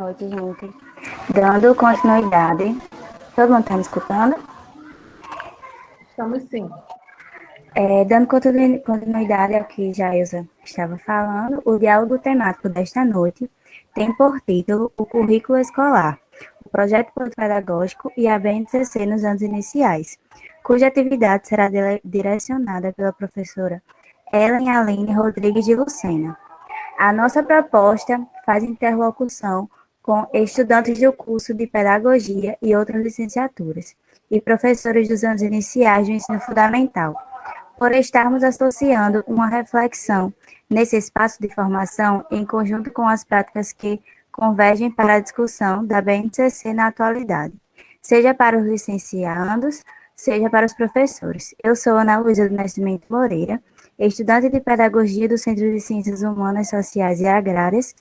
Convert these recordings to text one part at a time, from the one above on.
noite, gente. Dando continuidade. Todo mundo está me escutando? Estamos sim. Dando continuidade ao que Jailza estava falando, o diálogo temático desta noite tem por título o currículo escolar, o projeto pedagógico e a BNCC nos anos iniciais, cuja atividade será direcionada pela professora Ellen Aline Rodrigues de Lucena. A nossa proposta faz interlocução com estudantes do curso de Pedagogia e outras licenciaturas, e professores dos anos iniciais do ensino fundamental, por estarmos associando uma reflexão nesse espaço de formação em conjunto com as práticas que convergem para a discussão da BNCC na atualidade, seja para os licenciados, seja para os professores. Eu sou Ana Luísa do Nascimento Moreira, estudante de Pedagogia do Centro de Ciências Humanas, Sociais e Agrárias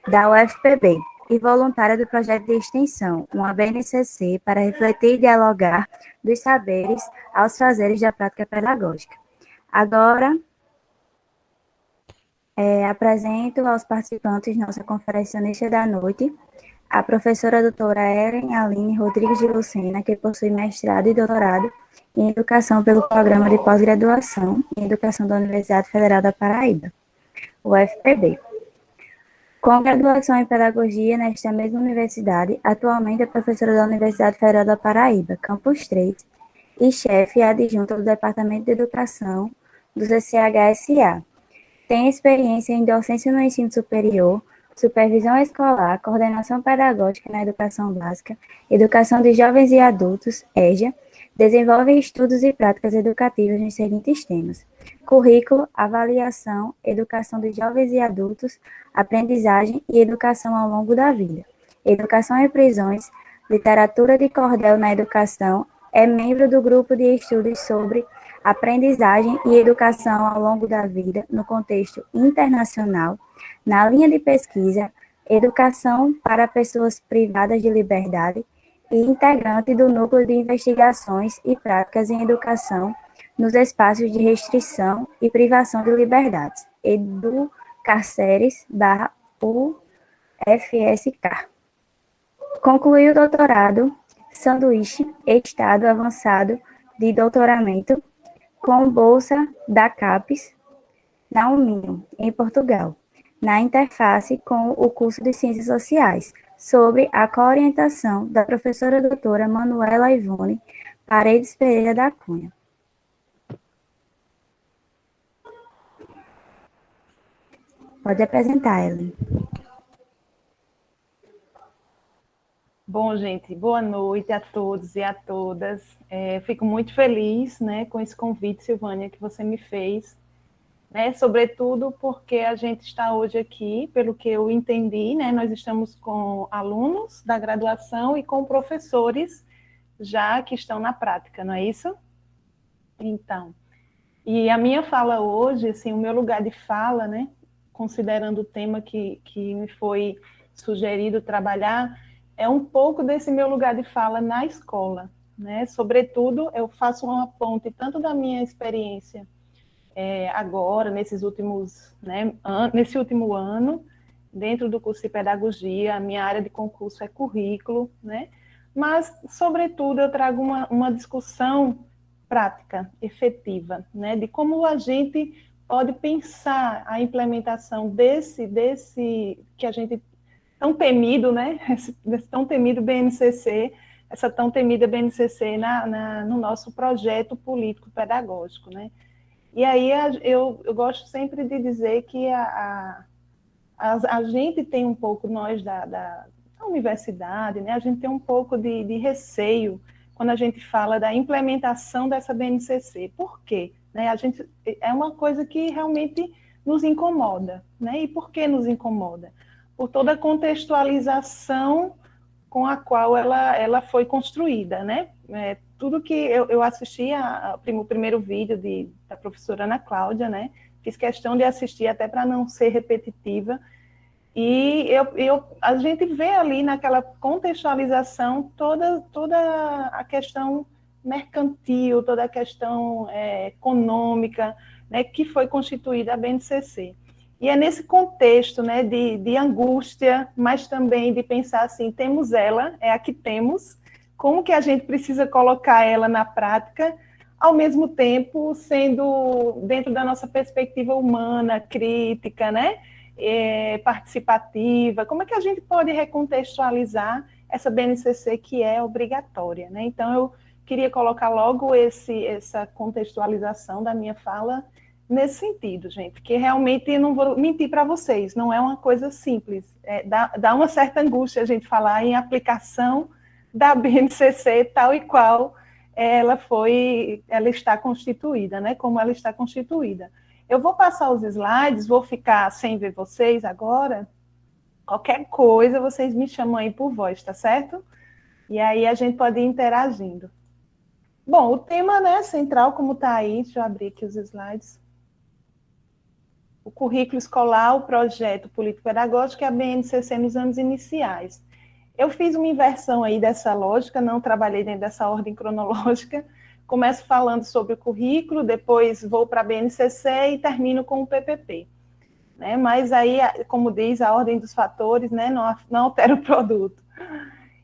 da UFPB e voluntária do projeto de extensão, uma BNCC para refletir e dialogar dos saberes aos fazeres da prática pedagógica. Agora, apresento aos participantes nossa conferencionista da noite, a professora doutora Ellen Aline Rodrigues de Lucena, que possui mestrado e doutorado em Educação pelo Programa de Pós-Graduação em Educação da Universidade Federal da Paraíba, UFPB. Com graduação em Pedagogia nesta mesma universidade, atualmente é professora da Universidade Federal da Paraíba, Campus 3, e chefe adjunta do Departamento de Educação do CCHSA. Tem experiência em docência no ensino superior, supervisão escolar, coordenação pedagógica na educação básica, educação de jovens e adultos, EJA, desenvolve estudos e práticas educativas nos seguintes temas: currículo, avaliação, educação de jovens e adultos, aprendizagem e educação ao longo da vida, educação em prisões, literatura de cordel na educação, é membro do grupo de estudos sobre aprendizagem e educação ao longo da vida no contexto internacional, na linha de pesquisa, educação para pessoas privadas de liberdade e integrante do núcleo de investigações e práticas em educação nos espaços de restrição e privação de liberdades, educarceres/UFSK. Concluiu o doutorado sanduíche estado avançado de doutoramento com bolsa da CAPES na Uninho, em Portugal, na interface com o curso de Ciências Sociais, sobre a coorientação da professora doutora Manuela Ivone Paredes Pereira da Cunha. Pode apresentar, Ellen. Bom, gente, boa noite a todos e a todas. Fico muito feliz, né, com esse convite, Silvânia, que você me fez, né, sobretudo porque a gente está hoje aqui, pelo que eu entendi, né, nós estamos com alunos da graduação e com professores já que estão na prática, não é isso? Então, e a minha fala hoje, assim, o meu lugar de fala, né, considerando o tema que me foi sugerido trabalhar, é um pouco desse meu lugar de fala na escola, né? Sobretudo, eu faço uma ponte tanto da minha experiência agora, nesses últimos, né, nesse último ano, dentro do curso de pedagogia, a minha área de concurso é currículo, né? Mas, sobretudo, eu trago uma discussão prática, efetiva, né? De como a gente pode pensar a implementação desse que a gente tão temido, né? Esse tão temido BNCC, essa tão temida BNCC no nosso projeto político-pedagógico, né? E aí eu gosto sempre de dizer que a gente tem um pouco, nós da universidade, né? A gente tem um pouco de receio quando a gente fala da implementação dessa BNCC. Por quê? Né? É uma coisa que realmente nos incomoda, né? E por que nos incomoda? Por toda a contextualização com a qual ela foi construída, né? Tudo que eu assisti o primeiro vídeo da professora Ana Cláudia, né? Fiz questão de assistir até para não ser repetitiva, e a gente vê ali naquela contextualização toda a questão mercantil, toda a questão econômica, né, que foi constituída a BNCC. E é nesse contexto, né, de angústia, mas também de pensar assim, temos ela, é a que temos, como que a gente precisa colocar ela na prática, ao mesmo tempo sendo dentro da nossa perspectiva humana, crítica, né, participativa, como é que a gente pode recontextualizar essa BNCC que é obrigatória, né? Então, eu queria colocar logo essa contextualização da minha fala nesse sentido, gente, porque realmente não vou mentir para vocês, não é uma coisa simples, dá uma certa angústia a gente falar em aplicação da BNCC tal e qual ela está constituída, né, como ela está constituída. Eu vou passar os slides, vou ficar sem ver vocês agora, qualquer coisa vocês me chamam aí por voz, tá certo? E aí a gente pode ir interagindo. Bom, o tema, né, central, como está aí, deixa eu abrir aqui os slides. O currículo escolar, o projeto político-pedagógico e a BNCC nos anos iniciais. Eu fiz uma inversão aí dessa lógica, não trabalhei dentro dessa ordem cronológica, começo falando sobre o currículo, depois vou para a BNCC e termino com o PPP. Né? Mas aí, como diz, a ordem dos fatores, né, não altera o produto.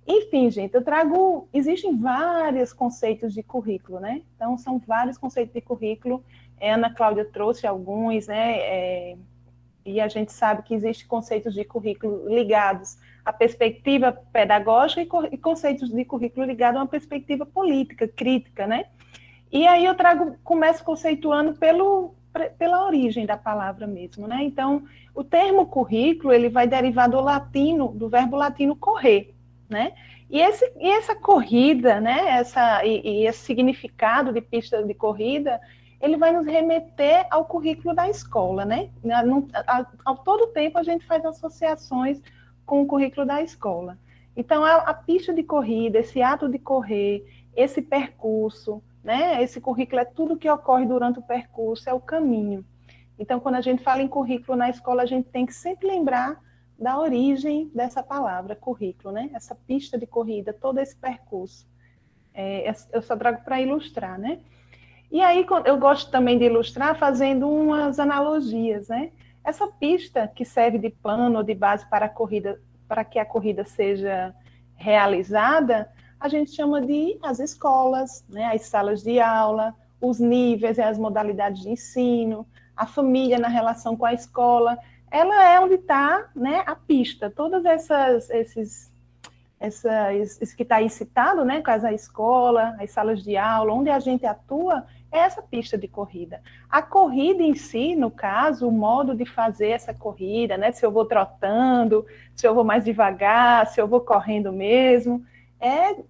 Enfim, gente, existem vários conceitos de currículo, né? Então, são vários conceitos de currículo. A Ana Cláudia trouxe alguns, né? E a gente sabe que existem conceitos de currículo ligados à perspectiva pedagógica e conceitos de currículo ligados a uma perspectiva política, crítica, né? E aí eu começo conceituando pela origem da palavra mesmo, né? Então, o termo currículo, ele vai derivar do latino, do verbo latino correr, né? E essa corrida, né? Esse significado de pista de corrida, ele vai nos remeter ao currículo da escola, né? Ao todo tempo a gente faz associações com o currículo da escola. Então, a pista de corrida, esse ato de correr, esse percurso, né? Esse currículo é tudo que ocorre durante o percurso, é o caminho. Então, quando a gente fala em currículo na escola, a gente tem que sempre lembrar da origem dessa palavra, currículo, né? Essa pista de corrida, todo esse percurso. Eu só trago para ilustrar, né? E aí, eu gosto também de ilustrar fazendo umas analogias, né? Essa pista que serve de plano ou de base para que a corrida seja realizada, a gente chama de as escolas, né? As salas de aula, os níveis e as modalidades de ensino, a família na relação com a escola. Ela é onde está, né, a pista, todas esses que está aí citado, né, a escola, as salas de aula, onde a gente atua, é essa pista de corrida. A corrida em si, no caso, o modo de fazer essa corrida, né, se eu vou trotando, se eu vou mais devagar, se eu vou correndo mesmo,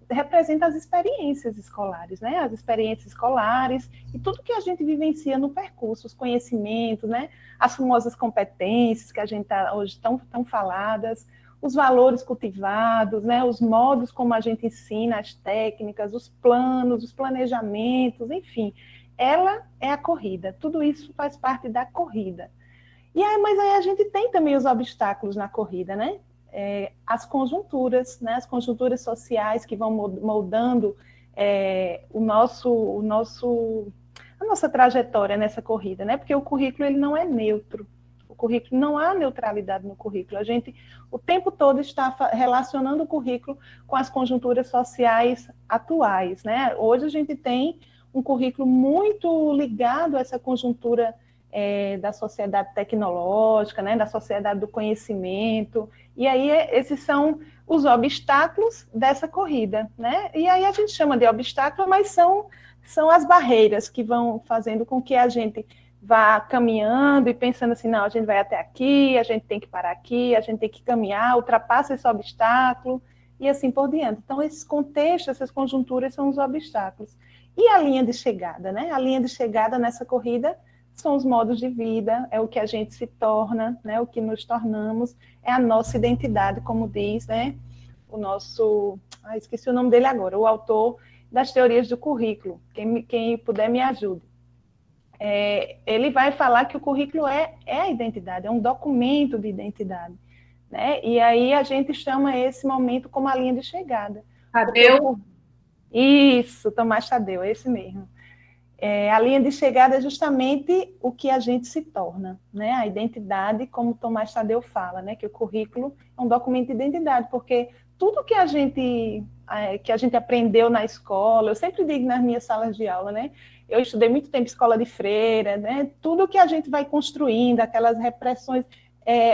representa as experiências escolares, né, as experiências escolares e tudo que a gente vivencia no percurso, os conhecimentos, né, as famosas competências que a gente está hoje tão faladas, os valores cultivados, né, os modos como a gente ensina, as técnicas, os planos, os planejamentos, enfim, ela é a corrida, tudo isso faz parte da corrida. Mas aí a gente tem também os obstáculos na corrida, né? As conjunturas, né? As conjunturas sociais que vão moldando a nossa trajetória nessa corrida, né? Porque o currículo ele não é neutro. O currículo, não há neutralidade no currículo. A gente, o tempo todo, está relacionando o currículo com as conjunturas sociais atuais, né? Hoje a gente tem um currículo muito ligado a essa conjuntura da sociedade tecnológica, né? Da sociedade do conhecimento. E aí esses são os obstáculos dessa corrida, né? E aí a gente chama de obstáculo, mas são as barreiras que vão fazendo com que a gente vá caminhando e pensando assim, não, a gente vai até aqui, a gente tem que parar aqui, a gente tem que caminhar, ultrapassa esse obstáculo, e assim por diante. Então, esses contextos, essas conjunturas são os obstáculos. E a linha de chegada, né? A linha de chegada nessa corrida são os modos de vida, é o que a gente se torna, né? O que nos tornamos, é a nossa identidade, como diz, né? O nosso... esqueci o nome dele agora, o autor das teorias do currículo. Quem puder me ajude. Ele vai falar que o currículo é a identidade, é um documento de identidade, né? E aí a gente chama esse momento como a linha de chegada. Tadeu? Isso, Tomás Tadeu, é esse mesmo. A linha de chegada é justamente o que a gente se torna, né? A identidade, como Tomás Tadeu fala, né? Que o currículo é um documento de identidade, porque tudo que a gente aprendeu na escola, eu sempre digo nas minhas salas de aula, né? Eu estudei muito tempo escola de freira, né? Tudo que a gente vai construindo, aquelas repressões,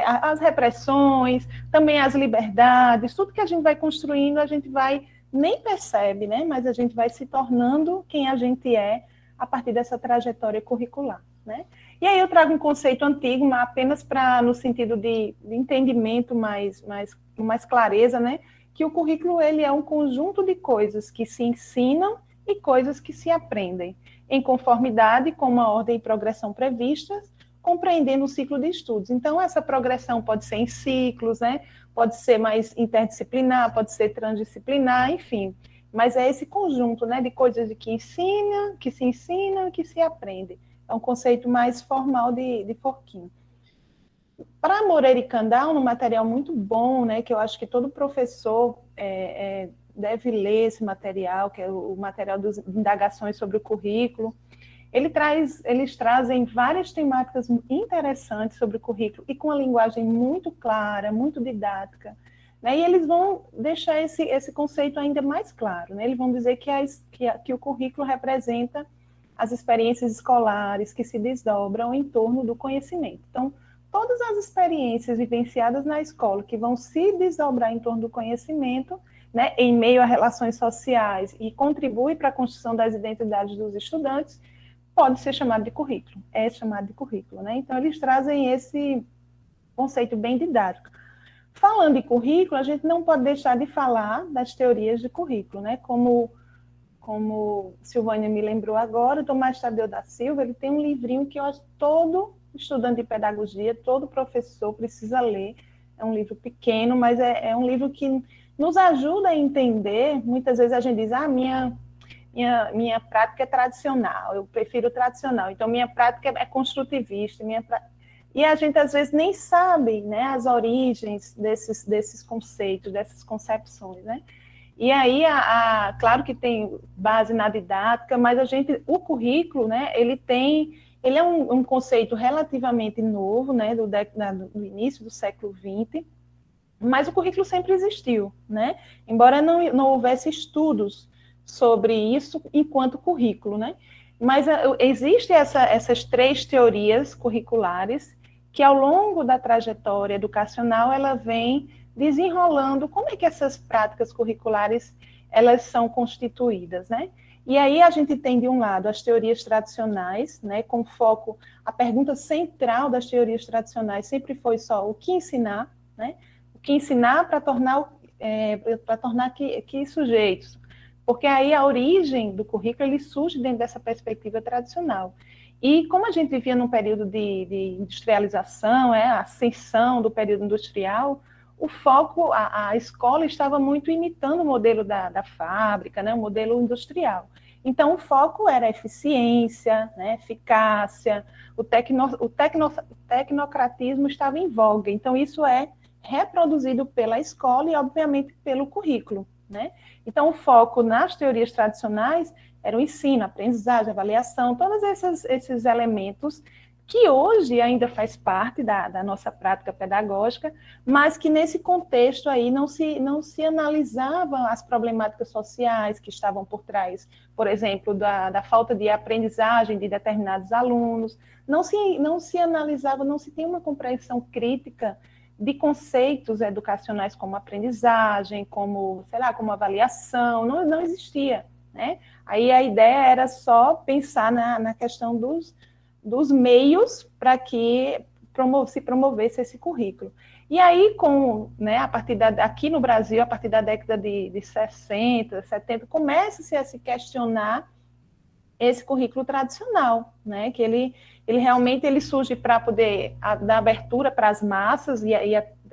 as repressões, também as liberdades, tudo que a gente vai construindo, a gente vai, nem percebe, né? Mas a gente vai se tornando quem a gente é a partir dessa trajetória curricular, né? E aí eu trago um conceito antigo, mas apenas no sentido de entendimento mais clareza, né? Que o currículo ele é um conjunto de coisas que se ensinam e coisas que se aprendem, em conformidade com uma ordem e progressão previstas, compreendendo o ciclo de estudos. Então, essa progressão pode ser em ciclos, né? Pode ser mais interdisciplinar, pode ser transdisciplinar, enfim. Mas é esse conjunto, né, de coisas que se ensina e que se aprende. É um conceito mais formal de Forquim. Para Moreira e Kandal, um material muito bom, né, que eu acho que todo professor deve ler esse material, que é o material das indagações sobre o currículo. Eles trazem várias temáticas interessantes sobre o currículo e com uma linguagem muito clara, muito didática. Né? E eles vão deixar esse conceito ainda mais claro. Né? Eles vão dizer que o currículo representa as experiências escolares que se desdobram em torno do conhecimento. Então, todas as experiências vivenciadas na escola que vão se desdobrar em torno do conhecimento, né, em meio a relações sociais e contribui para a construção das identidades dos estudantes, pode ser chamado de currículo, é chamado de currículo, né? Então, eles trazem esse conceito bem didático. Falando de currículo, a gente não pode deixar de falar das teorias de currículo, né? Como Silvânia me lembrou agora, o Tomás Tadeu da Silva, ele tem um livrinho que eu acho que todo estudante de pedagogia, todo professor precisa ler. É um livro pequeno, mas é um livro que nos ajuda a entender. Muitas vezes a gente diz, minha prática é tradicional, eu prefiro tradicional, então minha prática é construtivista, e a gente às vezes nem sabe, né, as origens desses conceitos, dessas concepções, né? E aí, claro que tem base na didática, mas o currículo, né, ele é um conceito relativamente novo, né, do início do século XX, mas o currículo sempre existiu, né? Embora não houvesse estudos sobre isso enquanto currículo, né? Mas existem essas três teorias curriculares que, ao longo da trajetória educacional, ela vem desenrolando como é que essas práticas curriculares elas são constituídas, né? E aí a gente tem, de um lado, as teorias tradicionais, né, com foco, a pergunta central das teorias tradicionais sempre foi só o que ensinar, né? O que ensinar para tornar que sujeitos. Porque aí a origem do currículo ele surge dentro dessa perspectiva tradicional. E como a gente vivia num período de industrialização, a ascensão do período industrial, o foco, a escola estava muito imitando o modelo da fábrica, né, o modelo industrial. Então, o foco era a eficiência, né, eficácia, o tecnocratismo estava em voga. Então, isso é reproduzido pela escola e, obviamente, pelo currículo. Né? Então, o foco nas teorias tradicionais era o ensino, a aprendizagem, a avaliação, todos esses elementos que hoje ainda faz parte da nossa prática pedagógica, mas que nesse contexto aí não se analisavam as problemáticas sociais que estavam por trás, por exemplo, da falta de aprendizagem de determinados alunos, não se analisava, não se tem uma compreensão crítica de conceitos educacionais como aprendizagem, como avaliação, não existia, né? Aí a ideia era só pensar na questão dos meios para que se promovesse esse currículo. E aí, a partir aqui no Brasil, a partir da década de 60, 70, começa-se a se questionar esse currículo tradicional, né? Que ele realmente surge para poder dar abertura para as massas e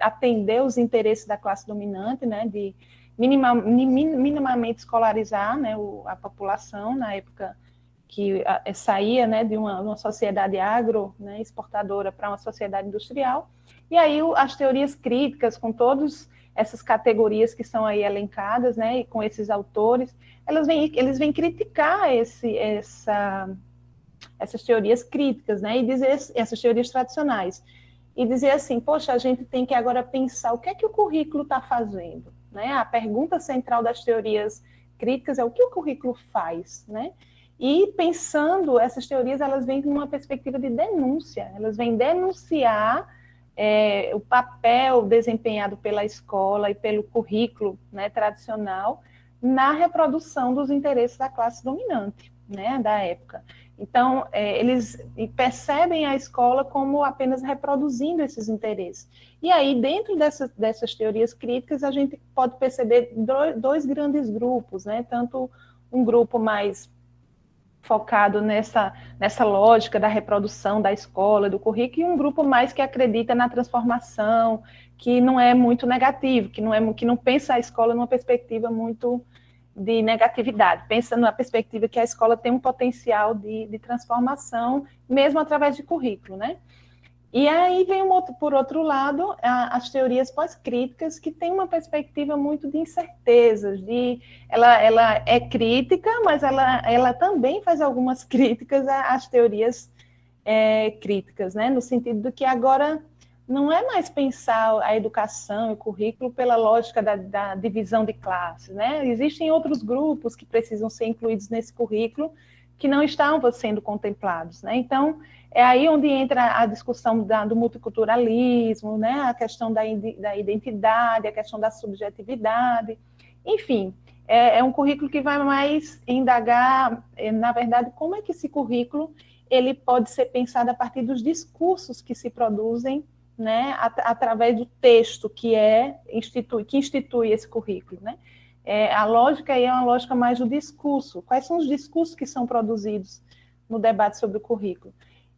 atender os interesses da classe dominante, né? De minimamente escolarizar, né, a população na época que saía, né, de uma sociedade agro, né, exportadora para uma sociedade industrial. E aí as teorias críticas, com todos essas categorias que são aí elencadas, né, e com esses autores, eles vêm criticar essas teorias críticas, né, e dizer essas teorias tradicionais, e dizer assim, poxa, a gente tem que agora pensar o que é que o currículo está fazendo, né? A pergunta central das teorias críticas é o que o currículo faz, né? E pensando, essas teorias, elas vêm com uma perspectiva de denúncia, elas vêm denunciar o papel desempenhado pela escola e pelo currículo, né, tradicional na reprodução dos interesses da classe dominante, né, da época. Então, eles percebem a escola como apenas reproduzindo esses interesses. E aí, dentro dessas teorias críticas, a gente pode perceber dois grandes grupos, né? Tanto um grupo mais focado nessa lógica da reprodução da escola, do currículo, e um grupo mais que acredita na transformação, que não é muito negativo, que não pensa a escola numa perspectiva muito de negatividade, pensa na perspectiva que a escola tem um potencial de transformação, mesmo através de currículo, né? E aí vem por outro lado, as teorias pós-críticas, que têm uma perspectiva muito de incertezas, ela é crítica, mas ela também faz algumas críticas às teorias críticas, né? No sentido de que agora não é mais pensar a educação e o currículo pela lógica da divisão de classes, né? Existem outros grupos que precisam ser incluídos nesse currículo que não estavam sendo contemplados, né? Então, é aí onde entra a discussão do multiculturalismo, né? A questão da identidade, a questão da subjetividade, enfim, é um currículo que vai mais indagar, na verdade, como é que esse currículo ele pode ser pensado a partir dos discursos que se produzem, né, através do texto que institui esse currículo, né? A lógica aí é uma lógica mais do discurso. Quais são os discursos que são produzidos no debate sobre o currículo?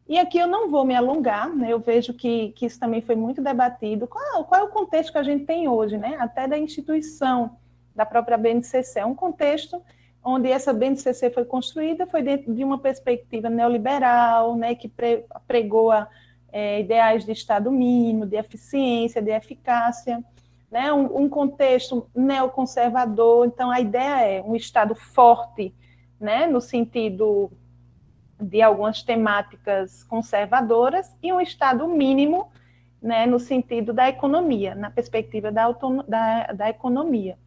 E aqui eu não vou me alongar, né? Eu vejo que isso também foi muito debatido. Qual é o contexto que a gente tem hoje, né? Até da instituição da própria BNCC. É um contexto onde essa BNCC foi construída, foi dentro de uma perspectiva neoliberal, né, que pregou ideais de Estado mínimo, de eficiência, de eficácia, né, um contexto neoconservador. Então, a ideia é um Estado forte, né, no sentido de algumas temáticas conservadoras, e um Estado mínimo, né, no sentido da economia, na perspectiva da economia.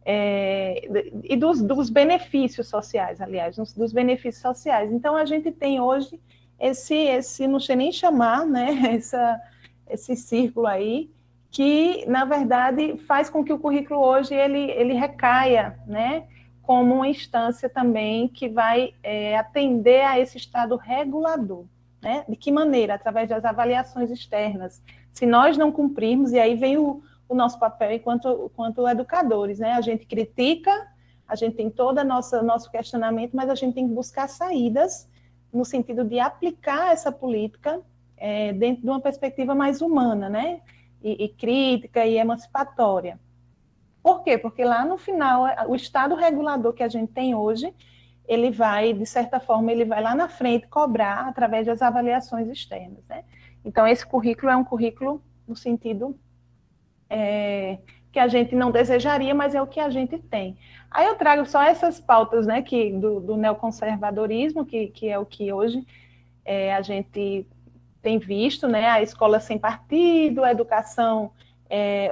E dos benefícios sociais, aliás, dos benefícios sociais. Então, a gente tem hoje esse não sei nem chamar, né, esse círculo aí, que, na verdade, faz com que o currículo hoje ele recaia, né, como uma instância também que vai atender a esse estado regulador. Né? De que maneira? Através das avaliações externas. Se nós não cumprirmos, e aí vem o nosso papel enquanto educadores, né? A gente critica, a gente tem todo o nosso questionamento, mas a gente tem que buscar saídas no sentido de aplicar essa política dentro de uma perspectiva mais humana, né? E crítica e emancipatória. Por quê? Porque lá no final, o estado regulador que a gente tem hoje, ele vai, de certa forma, ele vai lá na frente cobrar através das avaliações externas, né? Então, esse currículo é um currículo no sentido que a gente não desejaria, mas é o que a gente tem. Aí eu trago só essas pautas, né, do neoconservadorismo, que é o que hoje a gente tem visto, né, a escola sem partido, a educação.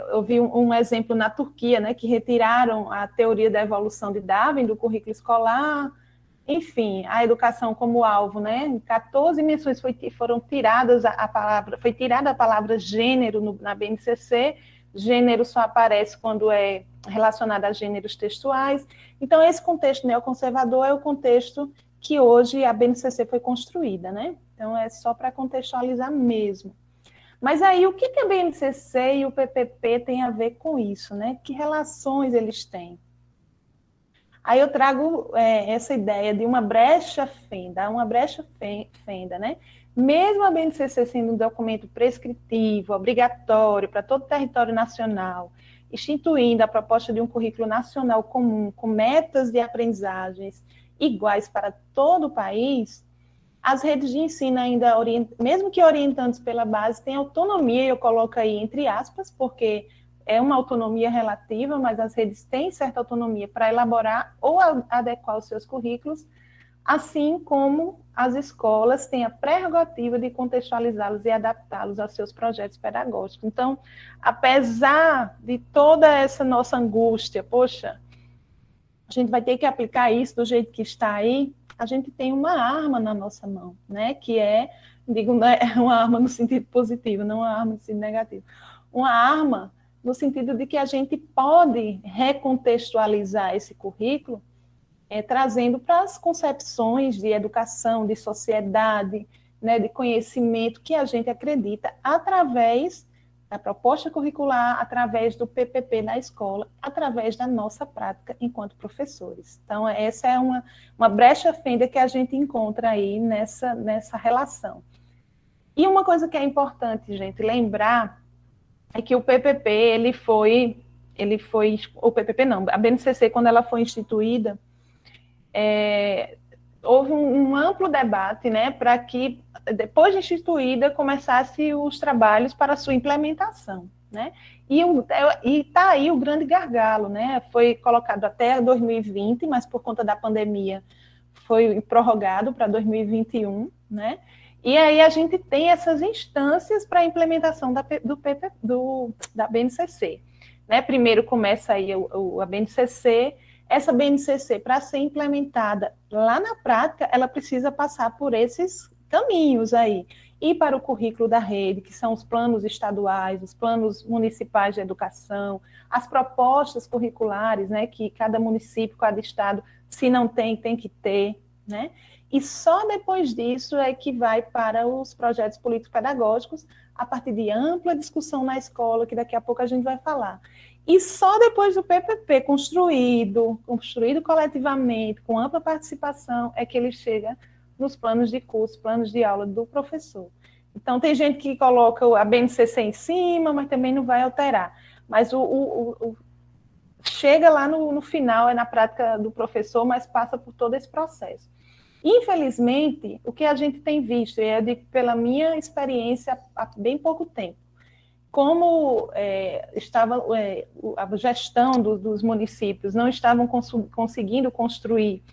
Eu vi um exemplo na Turquia, né, que retiraram a teoria da evolução de Darwin do currículo escolar. Enfim, a educação como alvo, né? Em 14 menções foram tiradas foi tirada a palavra gênero na BNCC. Gênero só aparece quando é relacionado a gêneros textuais. Então, esse contexto neoconservador é o contexto que hoje a BNCC foi construída, né? Então, é só para contextualizar mesmo. Mas aí, o que a BNCC e o PPP têm a ver com isso, né? Que relações eles têm? Aí eu trago essa ideia de uma brecha fenda, né? Mesmo a BNCC sendo um documento prescritivo, obrigatório para todo o território nacional, instituindo a proposta de um currículo nacional comum, com metas de aprendizagens iguais para todo o país, as redes de ensino ainda, mesmo que orientadas pela base, têm autonomia, eu coloco aí entre aspas, porque é uma autonomia relativa, mas as redes têm certa autonomia para elaborar ou adequar os seus currículos, assim como as escolas têm a prerrogativa de contextualizá-los e adaptá-los aos seus projetos pedagógicos. Então, apesar de toda essa nossa angústia, poxa, a gente vai ter que aplicar isso do jeito que está aí, a gente tem uma arma na nossa mão, né? Que é, digo, não é uma arma no sentido positivo, não uma arma no sentido negativo. Uma arma no sentido de que a gente pode recontextualizar esse currículo, trazendo para as concepções de educação, de sociedade, né, de conhecimento que a gente acredita através da proposta curricular, através do PPP na escola, através da nossa prática enquanto professores. Então, essa é uma brecha fenda que a gente encontra aí nessa relação. E uma coisa que é importante, gente, lembrar é que o PPP, o PPP não, a BNCC, quando ela foi instituída, houve um amplo debate, né, para que, depois de instituída, começasse os trabalhos para a sua implementação, né? E está aí o grande gargalo, né? Foi colocado até 2020, mas por conta da pandemia foi prorrogado para 2021, né? E aí a gente tem essas instâncias para a implementação da BNCC, né? Primeiro começa aí a BNCC. Essa BNCC, para ser implementada lá na prática, ela precisa passar por esses caminhos aí. Ir para o currículo da rede, que são os planos estaduais, os planos municipais de educação, as propostas curriculares, né, que cada município, cada estado, se não tem, tem que ter, né? E só depois disso é que vai para os projetos político-pedagógicos, a partir de ampla discussão na escola, que daqui a pouco a gente vai falar. E só depois do PPP construído coletivamente, com ampla participação, é que ele chega nos planos de curso, planos de aula do professor. Então, tem gente que coloca a BNCC em cima, mas também não vai alterar. Mas chega lá no final, é na prática do professor, mas passa por todo esse processo. Infelizmente, o que a gente tem visto, e eu digo pela minha experiência há bem pouco tempo, como a gestão dos municípios não estavam conseguindo construir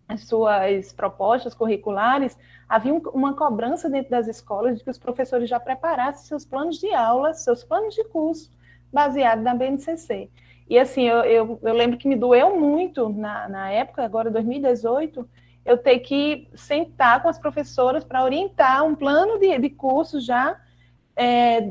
as suas propostas curriculares, havia uma cobrança dentro das escolas de que os professores já preparassem seus planos de aula, seus planos de curso, baseados na BNCC. E assim, eu lembro que me doeu muito na época, agora 2018, eu ter que sentar com as professoras para orientar um plano de curso já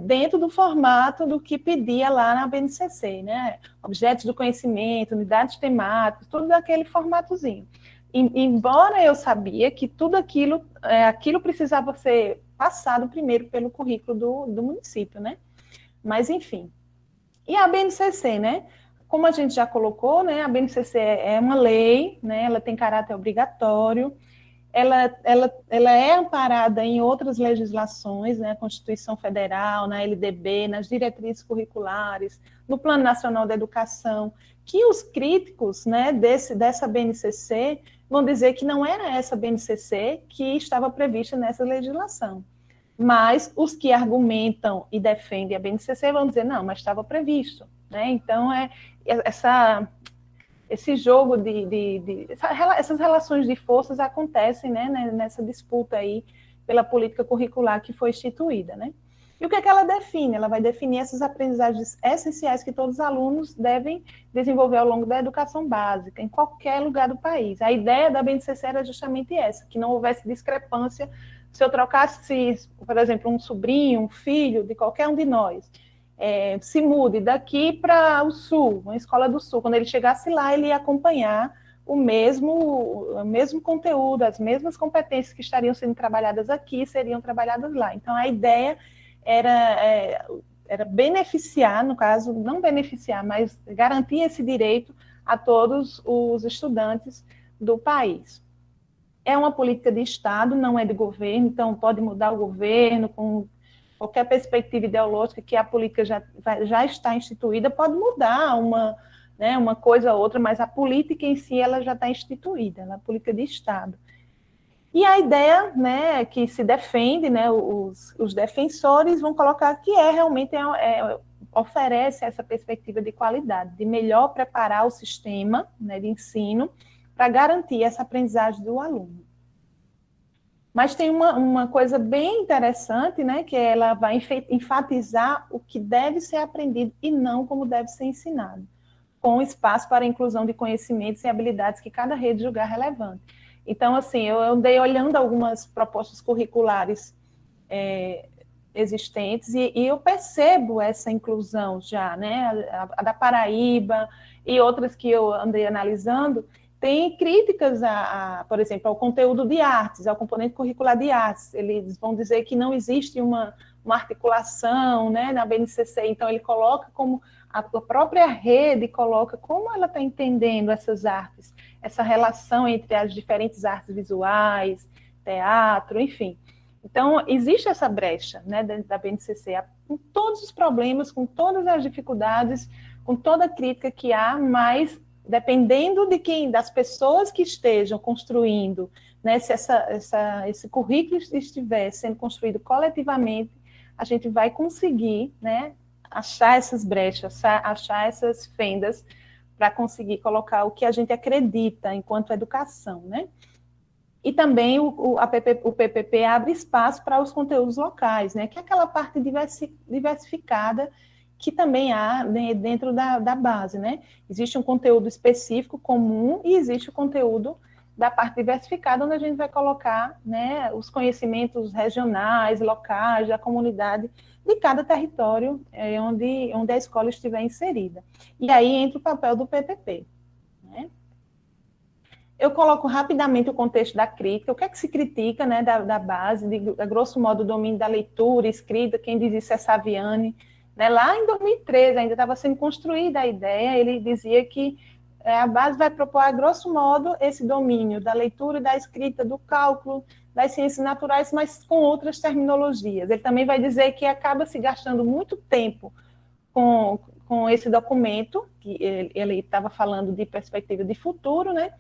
dentro do formato do que pedia lá na BNCC, né? Objetos do conhecimento, unidades temáticas, tudo daquele formatozinho. Embora eu sabia que tudo aquilo precisava ser passado primeiro pelo currículo do município, né? Mas, enfim. E a BNCC, né? Como a gente já colocou, né? A BNCC é uma lei, né? Ela tem caráter obrigatório, ela é amparada em outras legislações, né? A Constituição Federal, na LDB, nas diretrizes curriculares, no Plano Nacional da Educação, que os críticos, né, dessa BNCC vão dizer que não era essa BNCC que estava prevista nessa legislação. Mas os que argumentam e defendem a BNCC vão dizer, não, mas estava previsto, né? Então, esse jogo essas relações de forças acontecem, né, nessa disputa aí pela política curricular que foi instituída, né? E o que é que ela define? Ela vai definir essas aprendizagens essenciais que todos os alunos devem desenvolver ao longo da educação básica, em qualquer lugar do país. A ideia da BNCC era justamente essa, que não houvesse discrepância. Se eu trocasse, por exemplo, um sobrinho, um filho de qualquer um de nós, se mude daqui para o Sul, uma escola do Sul, quando ele chegasse lá, ele ia acompanhar o mesmo conteúdo, as mesmas competências que estariam sendo trabalhadas aqui, seriam trabalhadas lá. Então, a ideia era beneficiar, no caso, não beneficiar, mas garantir esse direito a todos os estudantes do país. É uma política de Estado, não é de governo, então pode mudar o governo com qualquer perspectiva ideológica que a política já está instituída, pode mudar uma coisa ou outra, mas a política em si ela já está instituída, ela é a política de Estado. E a ideia, né, que se defende, né, os defensores vão colocar que realmente oferece essa perspectiva de qualidade, de melhor preparar o sistema, né, de ensino para garantir essa aprendizagem do aluno. Mas tem uma coisa bem interessante, né, que ela vai enfatizar o que deve ser aprendido e não como deve ser ensinado, com espaço para a inclusão de conhecimentos e habilidades que cada rede julgar relevante. Então, assim, eu andei olhando algumas propostas curriculares existentes e eu percebo essa inclusão já, né, a da Paraíba e outras que eu andei analisando, tem críticas, por exemplo, ao conteúdo de artes, ao componente curricular de artes. Eles vão dizer que não existe uma articulação, né, na BNCC, então ele coloca como a própria rede coloca como ela está entendendo essas artes, essa relação entre as diferentes artes visuais, teatro, enfim. Então, existe essa brecha, né, dentro da BNCC, com todos os problemas, com todas as dificuldades, com toda a crítica que há, mas dependendo de das pessoas que estejam construindo, né, se esse currículo estiver sendo construído coletivamente, a gente vai conseguir, né, achar essas brechas, achar essas fendas para conseguir colocar o que a gente acredita enquanto educação, né? E também o PPP abre espaço para os conteúdos locais, né? Que é aquela parte diversificada que também há, né, dentro da base, né? Existe um conteúdo específico, comum, e existe o conteúdo da parte diversificada, onde a gente vai colocar, né, os conhecimentos regionais, locais, da comunidade, de cada território onde a escola estiver inserida. E aí entra o papel do PPP, né? Eu coloco rapidamente o contexto da crítica, o que é que se critica, né, da base, a grosso modo, o domínio da leitura, escrita, quem diz isso é Saviani, né? Lá em 2013, ainda estava sendo construída a ideia, ele dizia que a base vai propor, a grosso modo, esse domínio da leitura, da escrita, do cálculo, das ciências naturais, mas com outras terminologias. Ele também vai dizer que acaba se gastando muito tempo com esse documento, que ele estava falando de perspectiva de futuro, né?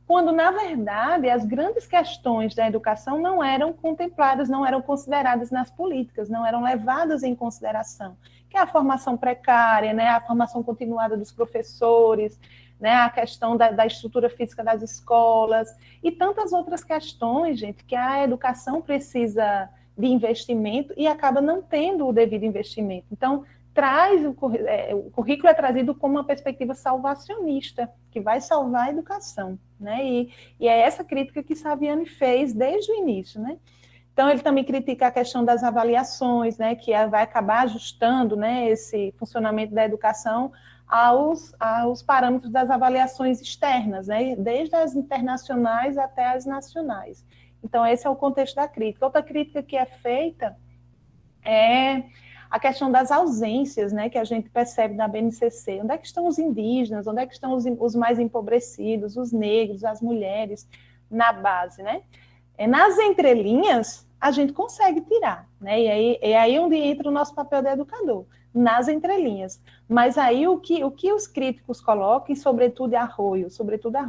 Quando, na verdade, as grandes questões da educação não eram contempladas, não eram consideradas nas políticas, não eram levadas em consideração, que é a formação precária, né? A formação continuada dos professores, né? A questão da estrutura física das escolas, e tantas outras questões, gente, que a educação precisa de investimento e acaba não tendo o devido investimento. Então, o currículo é trazido como uma perspectiva salvacionista, que vai salvar a educação, né? E é essa crítica que Saviani fez desde o início, né? Então, ele também critica a questão das avaliações, né, que vai acabar ajustando, né, esse funcionamento da educação aos parâmetros das avaliações externas, né, desde as internacionais até as nacionais. Então, esse é o contexto da crítica. Outra crítica que é feita é a questão das ausências, né, que a gente percebe na BNCC. Onde é que estão os indígenas? Onde é que estão os mais empobrecidos, os negros, as mulheres, na base, né? Nas entrelinhas, a gente consegue tirar, né? E aí, é aí onde entra o nosso papel de educador, nas entrelinhas. Mas aí o que os críticos colocam, e sobretudo Arroio,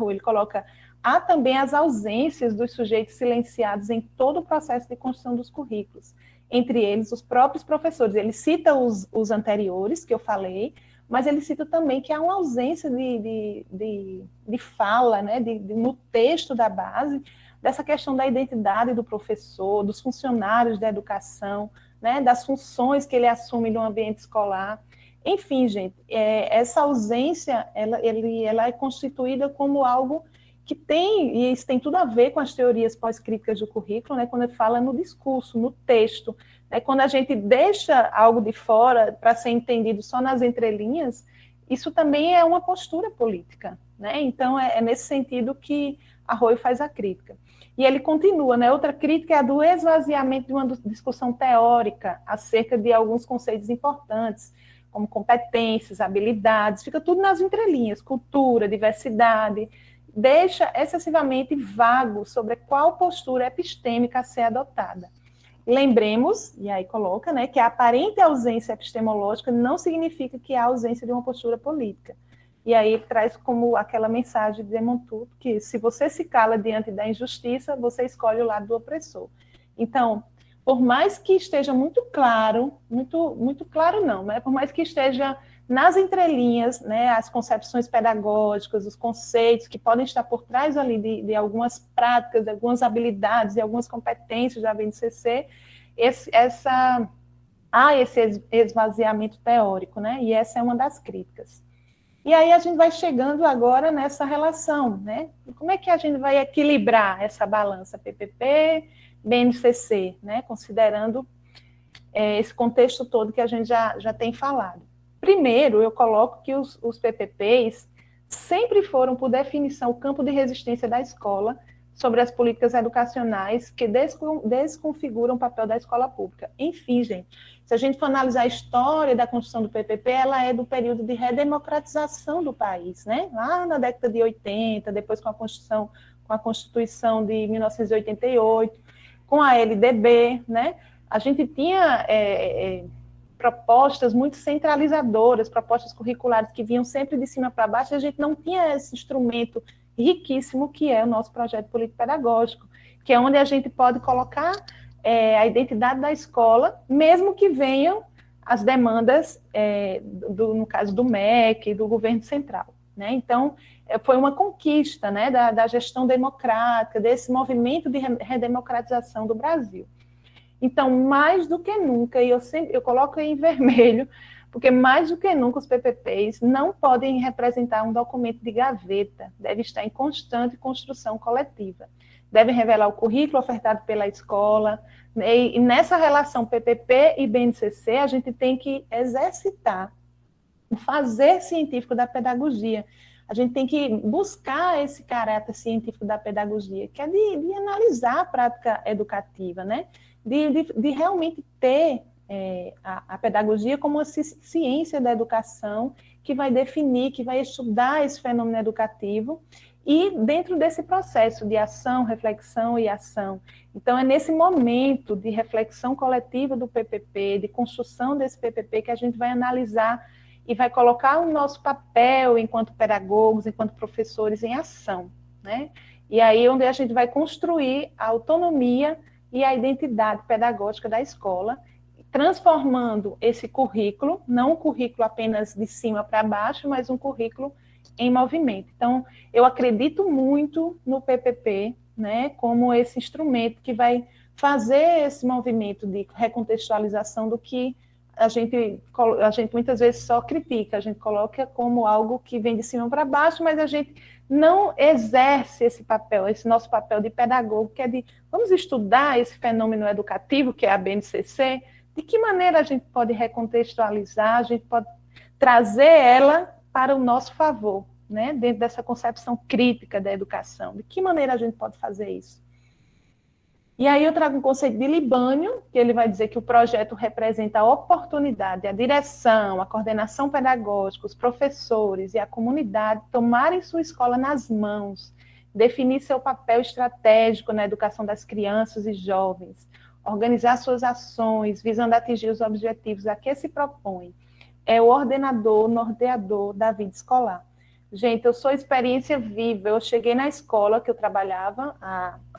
ele coloca, há também as ausências dos sujeitos silenciados em todo o processo de construção dos currículos, entre eles os próprios professores. Ele cita os anteriores, que eu falei, mas ele cita também que há uma ausência de fala, né, no texto da base, dessa questão da identidade do professor, dos funcionários da educação, né, das funções que ele assume no ambiente escolar. Enfim, gente, essa ausência, ela é constituída como algo que tem, e isso tem tudo a ver com as teorias pós-críticas do currículo, né, quando ele fala no discurso, no texto, né, quando a gente deixa algo de fora para ser entendido só nas entrelinhas, isso também é uma postura política, né? Então, é nesse sentido que Arroio faz a crítica. E ele continua, né? Outra crítica é a do esvaziamento de uma discussão teórica acerca de alguns conceitos importantes, como competências, habilidades, fica tudo nas entrelinhas, cultura, diversidade, deixa excessivamente vago sobre qual postura epistêmica a ser adotada. Lembremos, e aí coloca, né, que a aparente ausência epistemológica não significa que há ausência de uma postura política. E aí ele traz como aquela mensagem de Montuto, que se você se cala diante da injustiça, você escolhe o lado do opressor. Então, por mais que esteja muito claro, muito claro não, né? Por mais que esteja nas entrelinhas, né, as concepções pedagógicas, os conceitos que podem estar por trás ali de algumas práticas, de algumas habilidades, de algumas competências da BNCC, há esse esvaziamento teórico, né? E essa é uma das críticas. E aí a gente vai chegando agora nessa relação, né? Como é que a gente vai equilibrar essa balança PPP, BNCC, né? Considerando esse contexto todo que a gente já tem falado. Primeiro, eu coloco que os PPPs sempre foram, por definição, o campo de resistência da escola sobre as políticas educacionais que desconfiguram o papel da escola pública. Enfim, gente, se a gente for analisar a história da construção do PPP, ela é do período de redemocratização do país, né? Lá na década de 80, depois com a Constituição de 1988, com a LDB, né? A gente tinha propostas muito centralizadoras, propostas curriculares que vinham sempre de cima para baixo, e a gente não tinha esse instrumento riquíssimo que é o nosso projeto político-pedagógico, que é onde a gente pode colocar a identidade da escola, mesmo que venham as demandas, no caso do MEC, do governo central, né? Então, foi uma conquista, né, da gestão democrática, desse movimento de redemocratização do Brasil. Então, mais do que nunca, e eu coloco em vermelho, porque mais do que nunca os PPPs não podem representar um documento de gaveta, deve estar em constante construção coletiva. Devem revelar o currículo ofertado pela escola, e nessa relação PPP e BNCC, a gente tem que exercitar o fazer científico da pedagogia. A gente tem que buscar esse caráter científico da pedagogia, que é de analisar a prática educativa, né? De realmente ter a pedagogia como uma ciência da educação que vai definir, que vai estudar esse fenômeno educativo e dentro desse processo de ação, reflexão e ação. Então, é nesse momento de reflexão coletiva do PPP, de construção desse PPP, que a gente vai analisar e vai colocar o nosso papel enquanto pedagogos, enquanto professores em ação, né? E aí onde a gente vai construir a autonomia e a identidade pedagógica da escola, transformando esse currículo, não um currículo apenas de cima para baixo, mas um currículo em movimento. Então, eu acredito muito no PPP, né, como esse instrumento que vai fazer esse movimento de recontextualização do que a gente muitas vezes só critica, a gente coloca como algo que vem de cima para baixo, mas a gente não exerce esse papel, esse nosso papel de pedagogo, que é de vamos estudar esse fenômeno educativo, que é a BNCC, de que maneira a gente pode recontextualizar, a gente pode trazer ela para o nosso favor, né? Dentro dessa concepção crítica da educação. De que maneira a gente pode fazer isso? E aí eu trago um conceito de Libânio, que ele vai dizer que o projeto representa a oportunidade, a direção, a coordenação pedagógica, os professores e a comunidade tomarem sua escola nas mãos, definir seu papel estratégico na educação das crianças e jovens, organizar suas ações, visando atingir os objetivos a que se propõe. É o ordenador, norteador da vida escolar. Gente, eu sou experiência viva. Eu cheguei na escola que eu trabalhava,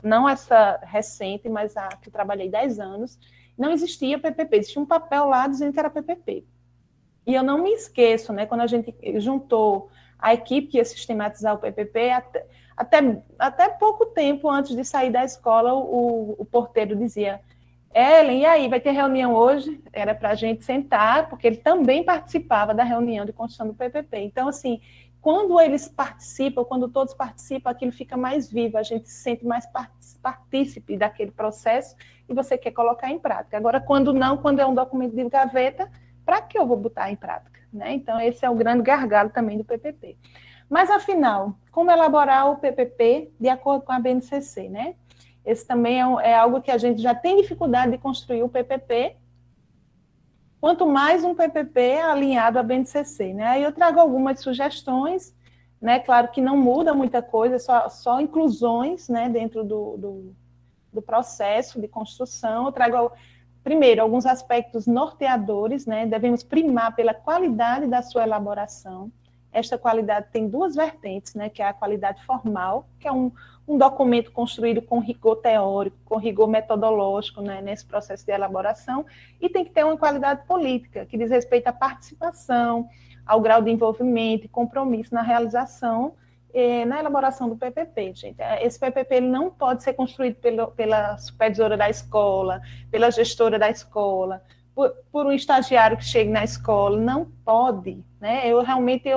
não essa recente, mas a que eu trabalhei 10 anos, não existia PPP, existia um papel lá dizendo que era PPP. E eu não me esqueço, né, quando a gente juntou a equipe que ia sistematizar o PPP, até pouco tempo antes de sair da escola, o porteiro dizia: Ellen, e aí, vai ter reunião hoje? Era para a gente sentar, porque ele também participava da reunião de construção do PPP. Então, assim, quando eles participam, quando todos participam, aquilo fica mais vivo, a gente se sente mais partícipe daquele processo e você quer colocar em prática. Agora, quando não, quando é um documento de gaveta, para que eu vou botar em prática? Né? Então, esse é o grande gargalo também do PPP. Mas, afinal, como elaborar o PPP de acordo com a BNCC, né? Esse também é algo que a gente já tem dificuldade de construir o PPP, quanto mais um PPP alinhado à BNCC, né? Aí eu trago algumas sugestões, né? Claro que não muda muita coisa, só inclusões, né? Dentro do processo de construção. Eu trago, primeiro, alguns aspectos norteadores, né? Devemos primar pela qualidade da sua elaboração. esta qualidade tem duas vertentes, né, que é a qualidade formal, que é um documento construído com rigor teórico, com rigor metodológico, né, nesse processo de elaboração, e tem que ter uma qualidade política, que diz respeito à participação, ao grau de envolvimento e compromisso na realização, na elaboração do PPP, gente. Esse PPP ele não pode ser construído pela supervisora da escola, pela gestora da escola, por um estagiário que chegue na escola, não pode, né? Eu realmente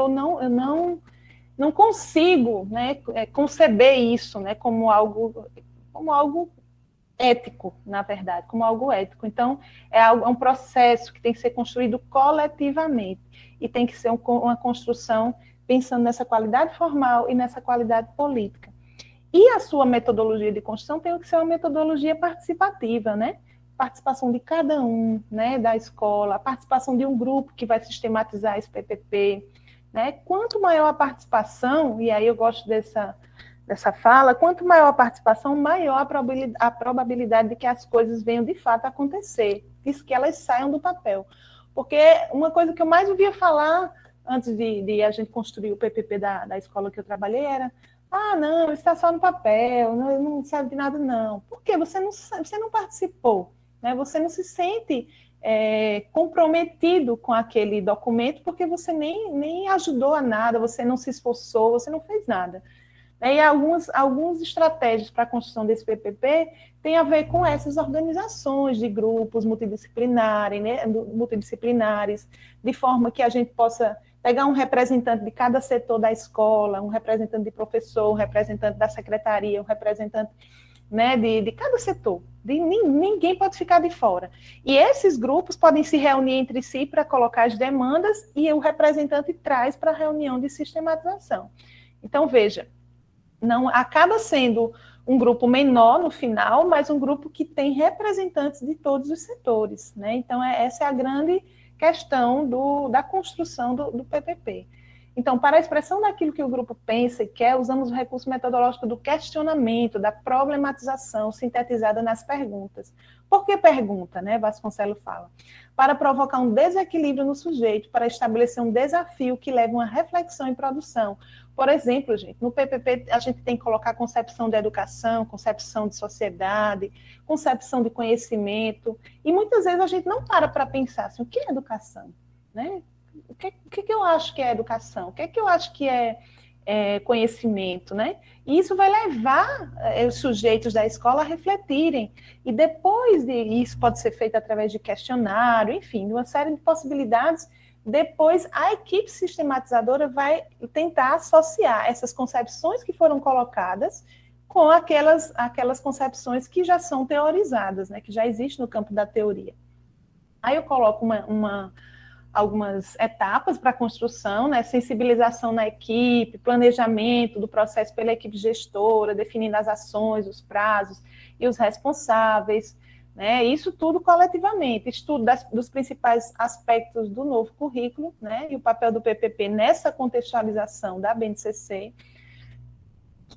não consigo, né, conceber isso, né, como algo ético, na verdade, como algo ético. Então, é um processo que tem que ser construído coletivamente e tem que ser uma construção pensando nessa qualidade formal e nessa qualidade política. E a sua metodologia de construção tem que ser uma metodologia participativa, né? Participação de cada um, né, da escola, a participação de um grupo que vai sistematizar esse PPP, né? Quanto maior a participação, e aí eu gosto dessa fala, quanto maior a participação, maior a probabilidade de que as coisas venham de fato a acontecer, que elas saiam do papel. Porque uma coisa que eu mais ouvia falar antes de a gente construir o PPP da escola que eu trabalhei era: não, está só no papel, não sabe de nada, não. Por quê? Você não participou, né? Você não se sente comprometido com aquele documento porque você nem ajudou a nada, você não se esforçou, você não fez nada. E algumas estratégias para a construção desse PPP têm a ver com essas organizações de grupos multidisciplinares, né, de forma que a gente possa pegar um representante de cada setor da escola, um representante de professor, um representante da secretaria, um representante, né, de cada setor. Ninguém pode ficar de fora. E esses grupos podem se reunir entre si para colocar as demandas e o representante traz para a reunião de sistematização. Então, veja, não acaba sendo um grupo menor no final, mas um grupo que tem representantes de todos os setores, né? Então, essa é a grande questão da construção do PPP. Então, para a expressão daquilo que o grupo pensa e quer, usamos o recurso metodológico do questionamento, da problematização sintetizada nas perguntas. Por que pergunta, né? Vasconcelos fala. Para provocar um desequilíbrio no sujeito, para estabelecer um desafio que leve a uma reflexão em produção. Por exemplo, gente, no PPP a gente tem que colocar concepção de educação, concepção de sociedade, concepção de conhecimento, e muitas vezes a gente não para pensar assim, o que é educação, né? O que eu acho que é educação? O que eu acho que é conhecimento, né? E isso vai levar os sujeitos da escola a refletirem. E depois isso pode ser feito através de questionário, enfim, de uma série de possibilidades. Depois a equipe sistematizadora vai tentar associar essas concepções que foram colocadas com aquelas concepções que já são teorizadas, né? Que já existem no campo da teoria. Aí eu coloco algumas etapas para a construção, né? Sensibilização na equipe, planejamento do processo pela equipe gestora, definindo as ações, os prazos e os responsáveis, né? Isso tudo coletivamente, estudo dos principais aspectos do novo currículo, né? E o papel do PPP nessa contextualização da BNCC.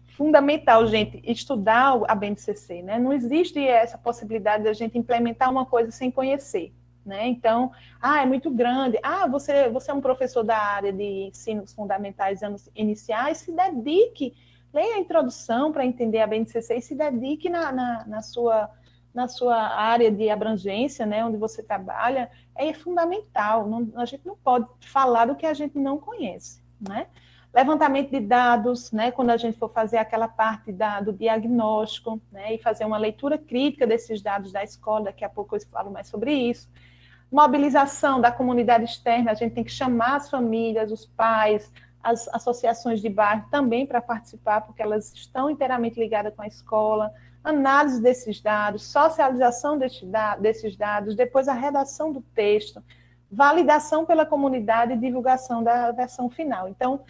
Fundamental, gente, estudar a BNCC, né? Não existe essa possibilidade de a gente implementar uma coisa sem conhecer. Né? Então, é muito grande. Você é um professor da área de ensinos fundamentais, anos iniciais, se dedique, leia a introdução para entender a BNCC e se dedique na sua área de abrangência, né, onde você trabalha, é fundamental. A gente não pode falar do que a gente não conhece. Né? Levantamento de dados, né, quando a gente for fazer aquela parte do diagnóstico, né, e fazer uma leitura crítica desses dados da escola, daqui a pouco eu falo mais sobre isso. Mobilização da comunidade externa, a gente tem que chamar as famílias, os pais, as associações de bairro também para participar, porque elas estão inteiramente ligadas com a escola. Análise desses dados, socialização desses dados, depois a redação do texto, validação pela comunidade e divulgação da versão final. Então,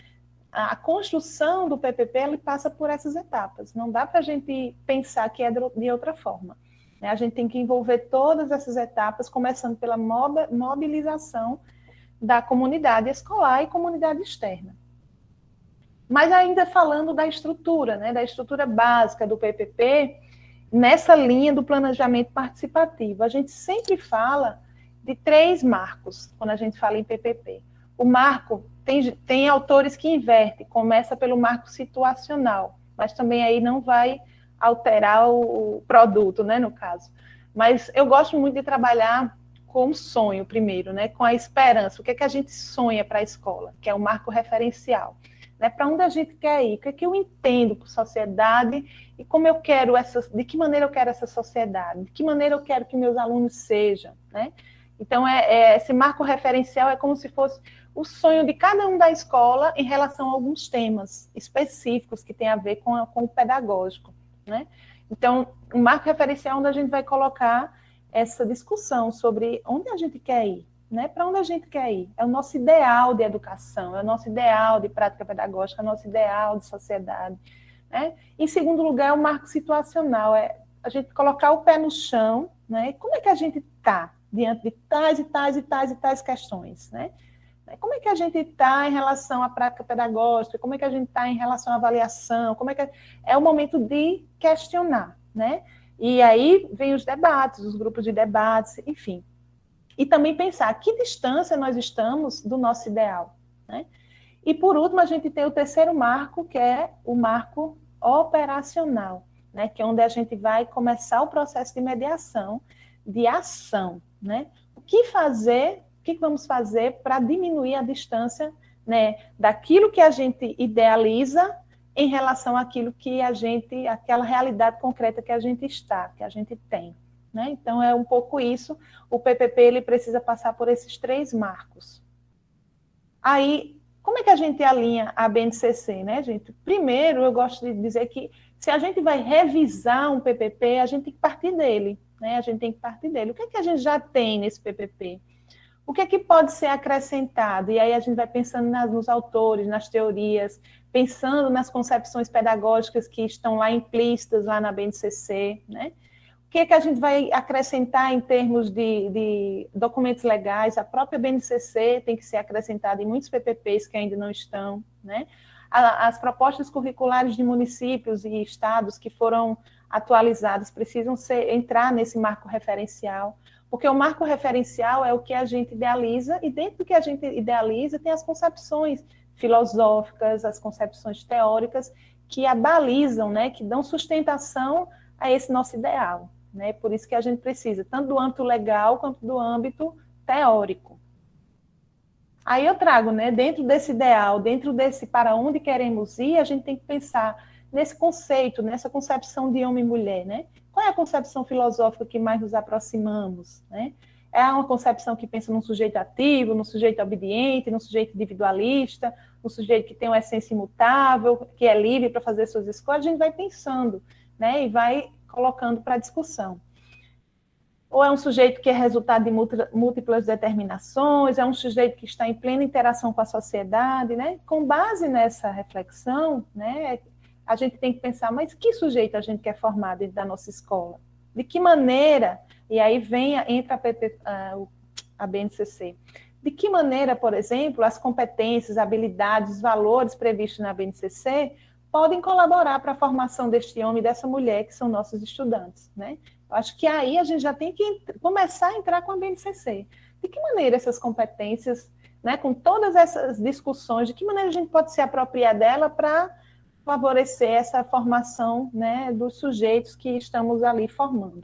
a construção do PPP ele passa por essas etapas. Não dá para a gente pensar que é de outra forma. A gente tem que envolver todas essas etapas, começando pela mobilização da comunidade escolar e comunidade externa. Mas ainda falando da estrutura, né, da estrutura básica do PPP, nessa linha do planejamento participativo, a gente sempre fala de 3 marcos, quando a gente fala em PPP. O marco tem autores que invertem, começa pelo marco situacional, mas também aí não vai alterar o produto, né, no caso. Mas eu gosto muito de trabalhar com o sonho primeiro, né, com a esperança. O que é que a gente sonha para a escola, que é o marco referencial, né, para onde a gente quer ir, o que é que eu entendo por sociedade e como eu quero de que maneira eu quero essa sociedade, de que maneira eu quero que meus alunos sejam, né? Então, esse marco referencial é como se fosse o sonho de cada um da escola em relação a alguns temas específicos que tem a ver com o pedagógico, né? Então, o marco referencial é onde a gente vai colocar essa discussão sobre onde a gente quer ir, né? Para onde a gente quer ir. É o nosso ideal de educação, é o nosso ideal de prática pedagógica, é o nosso ideal de sociedade, né? Em segundo lugar, é o marco situacional, é a gente colocar o pé no chão, né? Como é que a gente está diante de tais e tais e tais e tais questões, né? Como é que a gente está em relação à prática pedagógica? Como é que a gente está em relação à avaliação? Como é que é o momento de questionar, né? E aí vem os debates, os grupos de debates, enfim. E também pensar a que distância nós estamos do nosso ideal, né? E por último, a gente tem o terceiro marco, que é o marco operacional, né? Que é onde a gente vai começar o processo de mediação, de ação, né? O que fazer, o que vamos fazer para diminuir a distância, né, daquilo que a gente idealiza em relação àquilo que aquela realidade concreta que a gente está, que a gente tem, né? Então, é um pouco isso. O PPP, ele precisa passar por esses 3 marcos. Aí, como é que a gente alinha a BNCC, né, gente? Primeiro, eu gosto de dizer que se a gente vai revisar um PPP, a gente tem que partir dele, né? A gente tem que partir dele. O que é que a gente já tem nesse PPP? O que é que pode ser acrescentado? E aí a gente vai pensando nos autores, nas teorias, pensando nas concepções pedagógicas que estão lá implícitas lá na BNCC, né? O que é que a gente vai acrescentar em termos de documentos legais? A própria BNCC tem que ser acrescentada em muitos PPPs que ainda não estão, né? As propostas curriculares de municípios e estados que foram atualizadas precisam entrar nesse marco referencial, porque o marco referencial é o que a gente idealiza, e dentro do que a gente idealiza tem as concepções filosóficas, as concepções teóricas que abalizam, né, que dão sustentação a esse nosso ideal, né? Por isso que a gente precisa tanto do âmbito legal quanto do âmbito teórico. Aí eu trago, né, dentro desse ideal, dentro desse para onde queremos ir, a gente tem que pensar nesse conceito, nessa concepção de homem e mulher, né? Qual é a concepção filosófica que mais nos aproximamos, né? É uma concepção que pensa num sujeito ativo, num sujeito obediente, num sujeito individualista, num sujeito que tem uma essência imutável, que é livre para fazer suas escolhas. A gente vai pensando, né, e vai colocando para discussão. Ou é um sujeito que é resultado de múltiplas determinações, é um sujeito que está em plena interação com a sociedade, né? Com base nessa reflexão, né, a gente tem que pensar, mas que sujeito a gente quer formar dentro da nossa escola? De que maneira? E aí entra a BNCC. De que maneira, por exemplo, as competências, habilidades, os valores previstos na BNCC podem colaborar para a formação deste homem e dessa mulher que são nossos estudantes, né? Eu acho que aí a gente já tem que começar a entrar com a BNCC. De que maneira essas competências, né, com todas essas discussões, de que maneira a gente pode se apropriar dela para favorecer essa formação, né, dos sujeitos que estamos ali formando.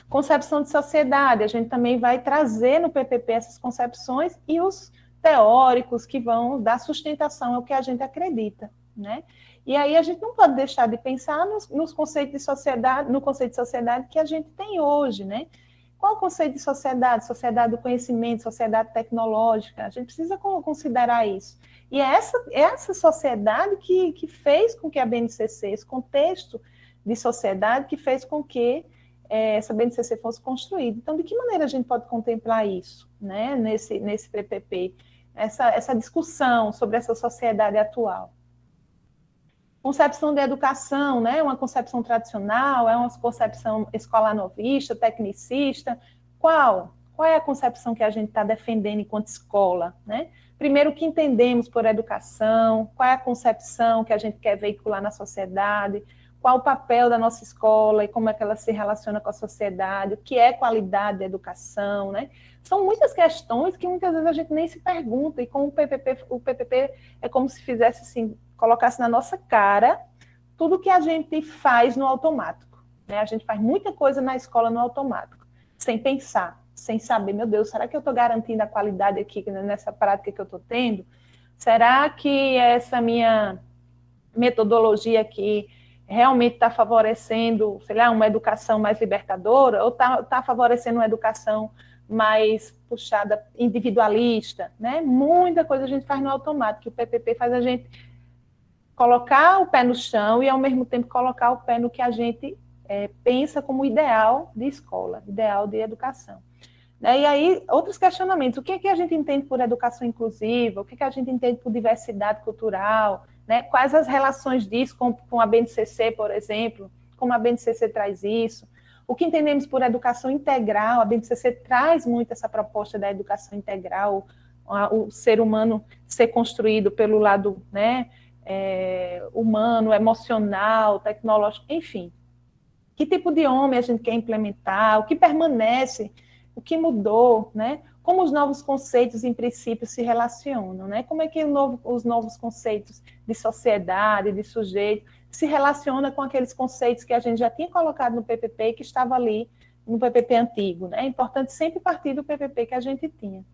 Concepção de sociedade, a gente também vai trazer no PPP essas concepções e os teóricos que vão dar sustentação ao que a gente acredita, né? E aí a gente não pode deixar de pensar nos conceitos de sociedade, no conceito de sociedade que a gente tem hoje, né? Qual o conceito de sociedade? Sociedade do conhecimento, sociedade tecnológica. A gente precisa considerar isso. E é essa sociedade que fez com que a BNCC, esse contexto de sociedade, que fez com que essa BNCC fosse construída. Então, de que maneira a gente pode contemplar isso, né, nesse PPP? Essa discussão sobre essa sociedade atual. Concepção de educação, né? Uma concepção tradicional, é uma concepção escolar novista, tecnicista. Qual é a concepção que a gente está defendendo enquanto escola, né? Primeiro, o que entendemos por educação, qual é a concepção que a gente quer veicular na sociedade, qual o papel da nossa escola e como é que ela se relaciona com a sociedade, o que é qualidade da educação, né? São muitas questões que muitas vezes a gente nem se pergunta, e com o PPP é como se fizesse assim, colocasse na nossa cara tudo que a gente faz no automático, né? A gente faz muita coisa na escola no automático, sem pensar, sem saber, meu Deus, será que eu estou garantindo a qualidade aqui nessa prática que eu estou tendo? Será que essa minha metodologia aqui realmente está favorecendo, sei lá, uma educação mais libertadora, ou está favorecendo uma educação mais puxada, individualista, né? Muita coisa a gente faz no automático, o PPP faz a gente colocar o pé no chão e, ao mesmo tempo, colocar o pé no que a gente pensa como ideal de escola, ideal de educação. E aí, outros questionamentos. O que é que a gente entende por educação inclusiva? O que é que a gente entende por diversidade cultural? Né? Quais as relações disso com a BNCC, por exemplo? Como a BNCC traz isso? O que entendemos por educação integral? A BNCC traz muito essa proposta da educação integral, o ser humano ser construído pelo lado, né, humano, emocional, tecnológico, enfim. Que tipo de homem a gente quer implementar? O que permanece? O que mudou, né? Como os novos conceitos, em princípio, se relacionam, né? Como é que os novos conceitos de sociedade, de sujeito, se relacionam com aqueles conceitos que a gente já tinha colocado no PPP e que estava ali no PPP antigo, né? É importante sempre partir do PPP que a gente tinha.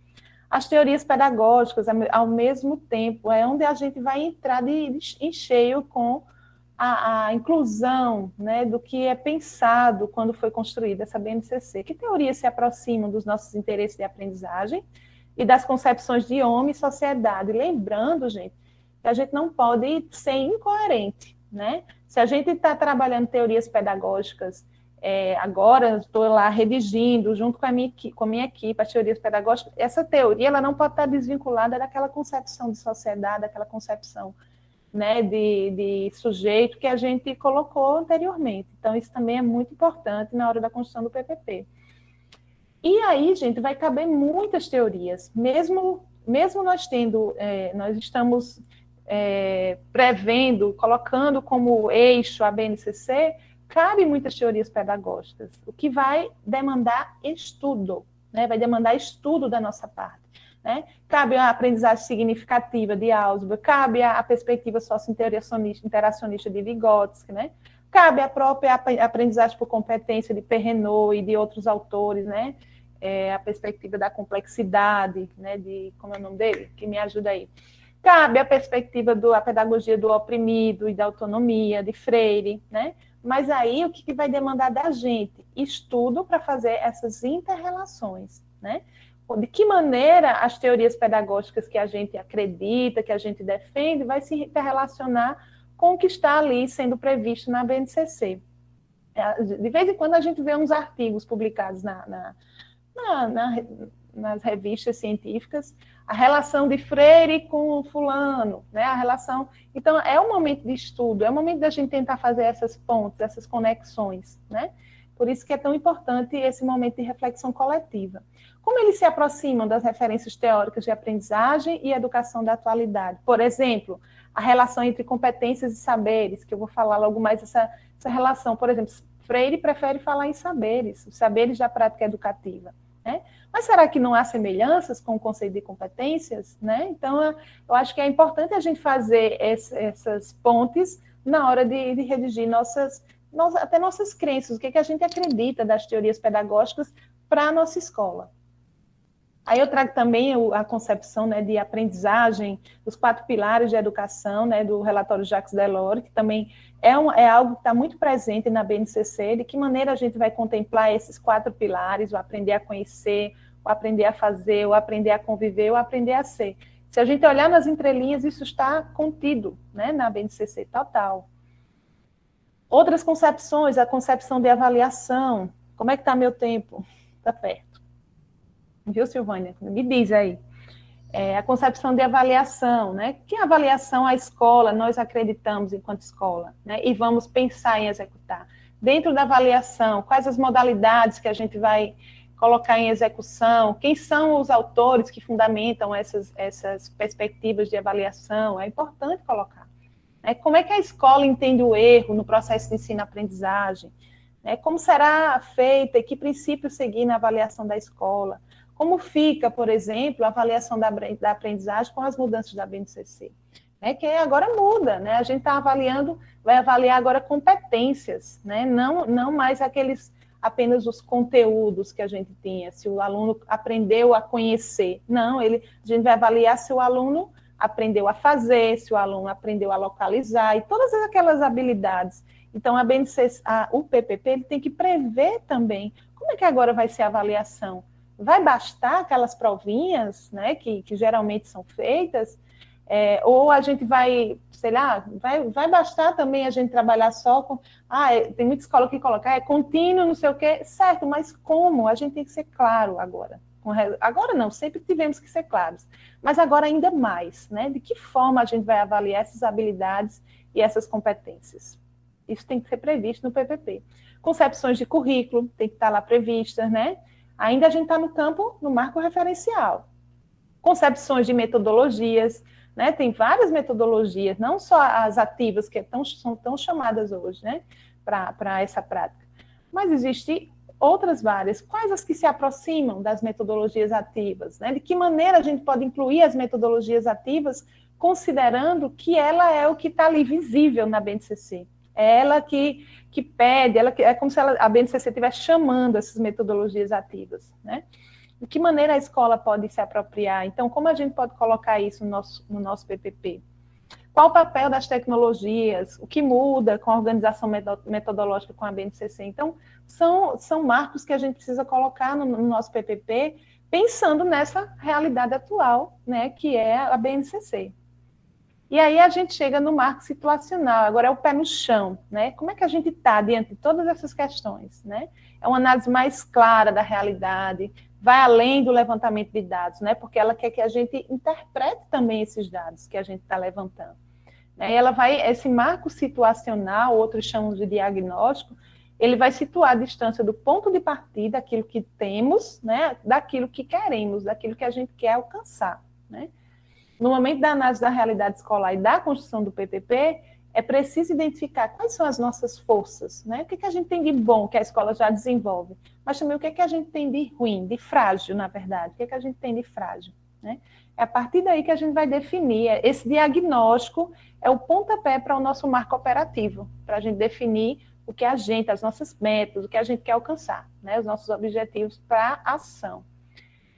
As teorias pedagógicas, ao mesmo tempo, é onde a gente vai entrar em cheio com a inclusão, né, do que é pensado quando foi construída essa BNCC. Que teorias se aproximam dos nossos interesses de aprendizagem e das concepções de homem e sociedade? Lembrando, gente, que a gente não pode ser incoerente, né? Se a gente está trabalhando teorias pedagógicas, agora estou lá redigindo, junto com a minha equipe, as teorias pedagógicas, essa teoria ela não pode estar desvinculada daquela concepção de sociedade, daquela concepção, né, de sujeito que a gente colocou anteriormente. Então, isso também é muito importante na hora da construção do PPP. E aí, gente, vai caber muitas teorias. Mesmo nós tendo, nós estamos prevendo, colocando como eixo a BNCC, cabe muitas teorias pedagógicas, o que vai demandar estudo, né, vai demandar estudo da nossa parte. Né? Cabe a aprendizagem significativa de Ausubel, cabe a perspectiva socio-interacionista de Vygotsky, né? Cabe a própria aprendizagem por competência de Perrenot e de outros autores, né? A perspectiva da complexidade, né? Como é o nome dele? Que me ajuda aí. Cabe a perspectiva da pedagogia do oprimido e da autonomia, de Freire, né? Mas aí o que vai demandar da gente? Estudo para fazer essas inter-relações, né? De que maneira as teorias pedagógicas que a gente acredita, que a gente defende, vai se relacionar com o que está ali sendo previsto na BNCC. De vez em quando a gente vê uns artigos publicados nas revistas científicas, a relação de Freire com fulano, né? A relação. Então, é um momento de estudo, é um momento da gente tentar fazer essas pontes, essas conexões, né? Por isso que é tão importante esse momento de reflexão coletiva. Como eles se aproximam das referências teóricas de aprendizagem e educação da atualidade? Por exemplo, a relação entre competências e saberes, que eu vou falar logo mais essa relação. Por exemplo, Freire prefere falar em saberes, os saberes da prática educativa, né? Mas será que não há semelhanças com o conceito de competências, né? Então, eu acho que é importante a gente fazer essas pontes na hora de redigir até nossas crenças, o que a gente acredita das teorias pedagógicas para a nossa escola. Aí eu trago também a concepção, né, de aprendizagem, os 4 pilares de educação, né, do relatório Jacques Delors, que também é algo que está muito presente na BNCC, de que maneira a gente vai contemplar esses 4 pilares, o aprender a conhecer, o aprender a fazer, o aprender a conviver, o aprender a ser. Se a gente olhar nas entrelinhas, isso está contido, né, na BNCC total. Outras concepções, a concepção de avaliação. Como é que está meu tempo? Está perto. Viu, Silvânia? Me diz aí. A concepção de avaliação, né? Que avaliação a escola nós acreditamos enquanto escola, né? E vamos pensar em executar. Dentro da avaliação, quais as modalidades que a gente vai colocar em execução? Quem são os autores que fundamentam essas perspectivas de avaliação? É importante colocar. né? Como é que a escola entende o erro no processo de ensino-aprendizagem? Né? Como será feita e que princípios seguir na avaliação da escola? Como fica, por exemplo, a avaliação da aprendizagem com as mudanças da BNCC? Né? Que agora muda, né? A gente está avaliando, vai avaliar agora competências, né? Não mais apenas os conteúdos que a gente tinha, se o aluno aprendeu a conhecer. Não, a gente vai avaliar se o aluno aprendeu a fazer, se o aluno aprendeu a localizar, e todas aquelas habilidades. Então, o PPP ele tem que prever também como é que agora vai ser a avaliação. Vai bastar aquelas provinhas, né, que geralmente são feitas, ou a gente vai, sei lá, vai bastar também a gente trabalhar só com... tem muita escola que coloca, contínuo, não sei o quê, certo, mas como? A gente tem que ser claro agora. Agora não, sempre tivemos que ser claros, mas agora ainda mais, né? De que forma a gente vai avaliar essas habilidades e essas competências? Isso tem que ser previsto no PPP. Concepções de currículo tem que estar lá previstas, né? Ainda a gente está no marco referencial. Concepções de metodologias, né? Tem várias metodologias, não só as ativas, que são tão chamadas hoje, né? Para essa prática. Mas existem outras várias. Quais as que se aproximam das metodologias ativas? Né? De que maneira a gente pode incluir as metodologias ativas, considerando que ela é o que está ali visível na BNCC? É ela que pede, é como se a BNCC estivesse chamando essas metodologias ativas, né? De que maneira a escola pode se apropriar? Então, como a gente pode colocar isso no nosso PPP? Qual o papel das tecnologias? O que muda com a organização metodológica com a BNCC? Então, são marcos que a gente precisa colocar no nosso PPP, pensando nessa realidade atual, né, que é a BNCC. E aí a gente chega no marco situacional, agora é o pé no chão, né? Como é que a gente está diante de todas essas questões, né? É uma análise mais clara da realidade, vai além do levantamento de dados, né? Porque ela quer que a gente interprete também esses dados que a gente está levantando. Né? Esse marco situacional, outros chamam de diagnóstico, ele vai situar a distância do ponto de partida, daquilo que temos, né? Daquilo que queremos, daquilo que a gente quer alcançar, né? No momento da análise da realidade escolar e da construção do PPP, é preciso identificar quais são as nossas forças, né? O que a gente tem de bom que a escola já desenvolve, mas também o que a gente tem de ruim, de frágil, na verdade, o que a gente tem de frágil, né? É a partir daí que a gente vai definir, esse diagnóstico é o pontapé para o nosso marco operativo, para a gente definir o que as nossas metas, o que a gente quer alcançar, né? Os nossos objetivos para a ação.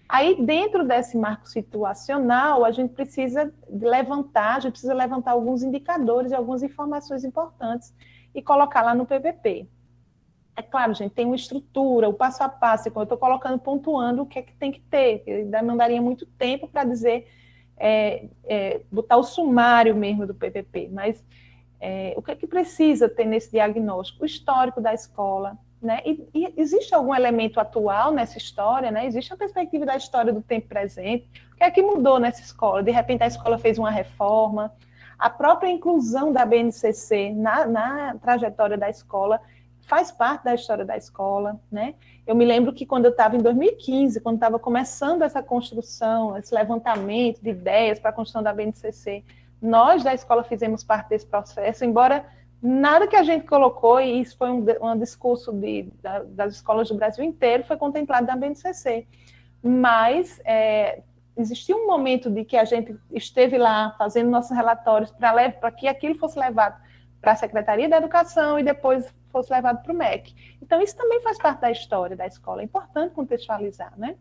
Aí, dentro desse marco situacional, a gente precisa levantar alguns indicadores e algumas informações importantes e colocar lá no PPP. É claro, gente, tem uma estrutura, o passo a passo, quando eu estou colocando, pontuando o que é que tem que ter. Eu demandaria muito tempo para dizer, botar o sumário mesmo do PPP, mas o que é que precisa ter nesse diagnóstico? O histórico da escola, né? E existe algum elemento atual nessa história, né? Existe a perspectiva da história do tempo presente. O que é que mudou nessa escola? De repente a escola fez uma reforma. A própria inclusão da BNCC na trajetória da escola faz parte da história da escola, né? Eu me lembro que quando eu estava em 2015, quando estava começando essa construção, esse levantamento de ideias para a construção da BNCC, nós da escola fizemos parte desse processo, embora nada que a gente colocou, e isso foi um discurso das escolas do Brasil inteiro, foi contemplado na BNCC. Mas existia um momento de que a gente esteve lá fazendo nossos relatórios para que aquilo fosse levado para a Secretaria da Educação e depois fosse levado para o MEC. Então, isso também faz parte da história da escola, é importante contextualizar, né?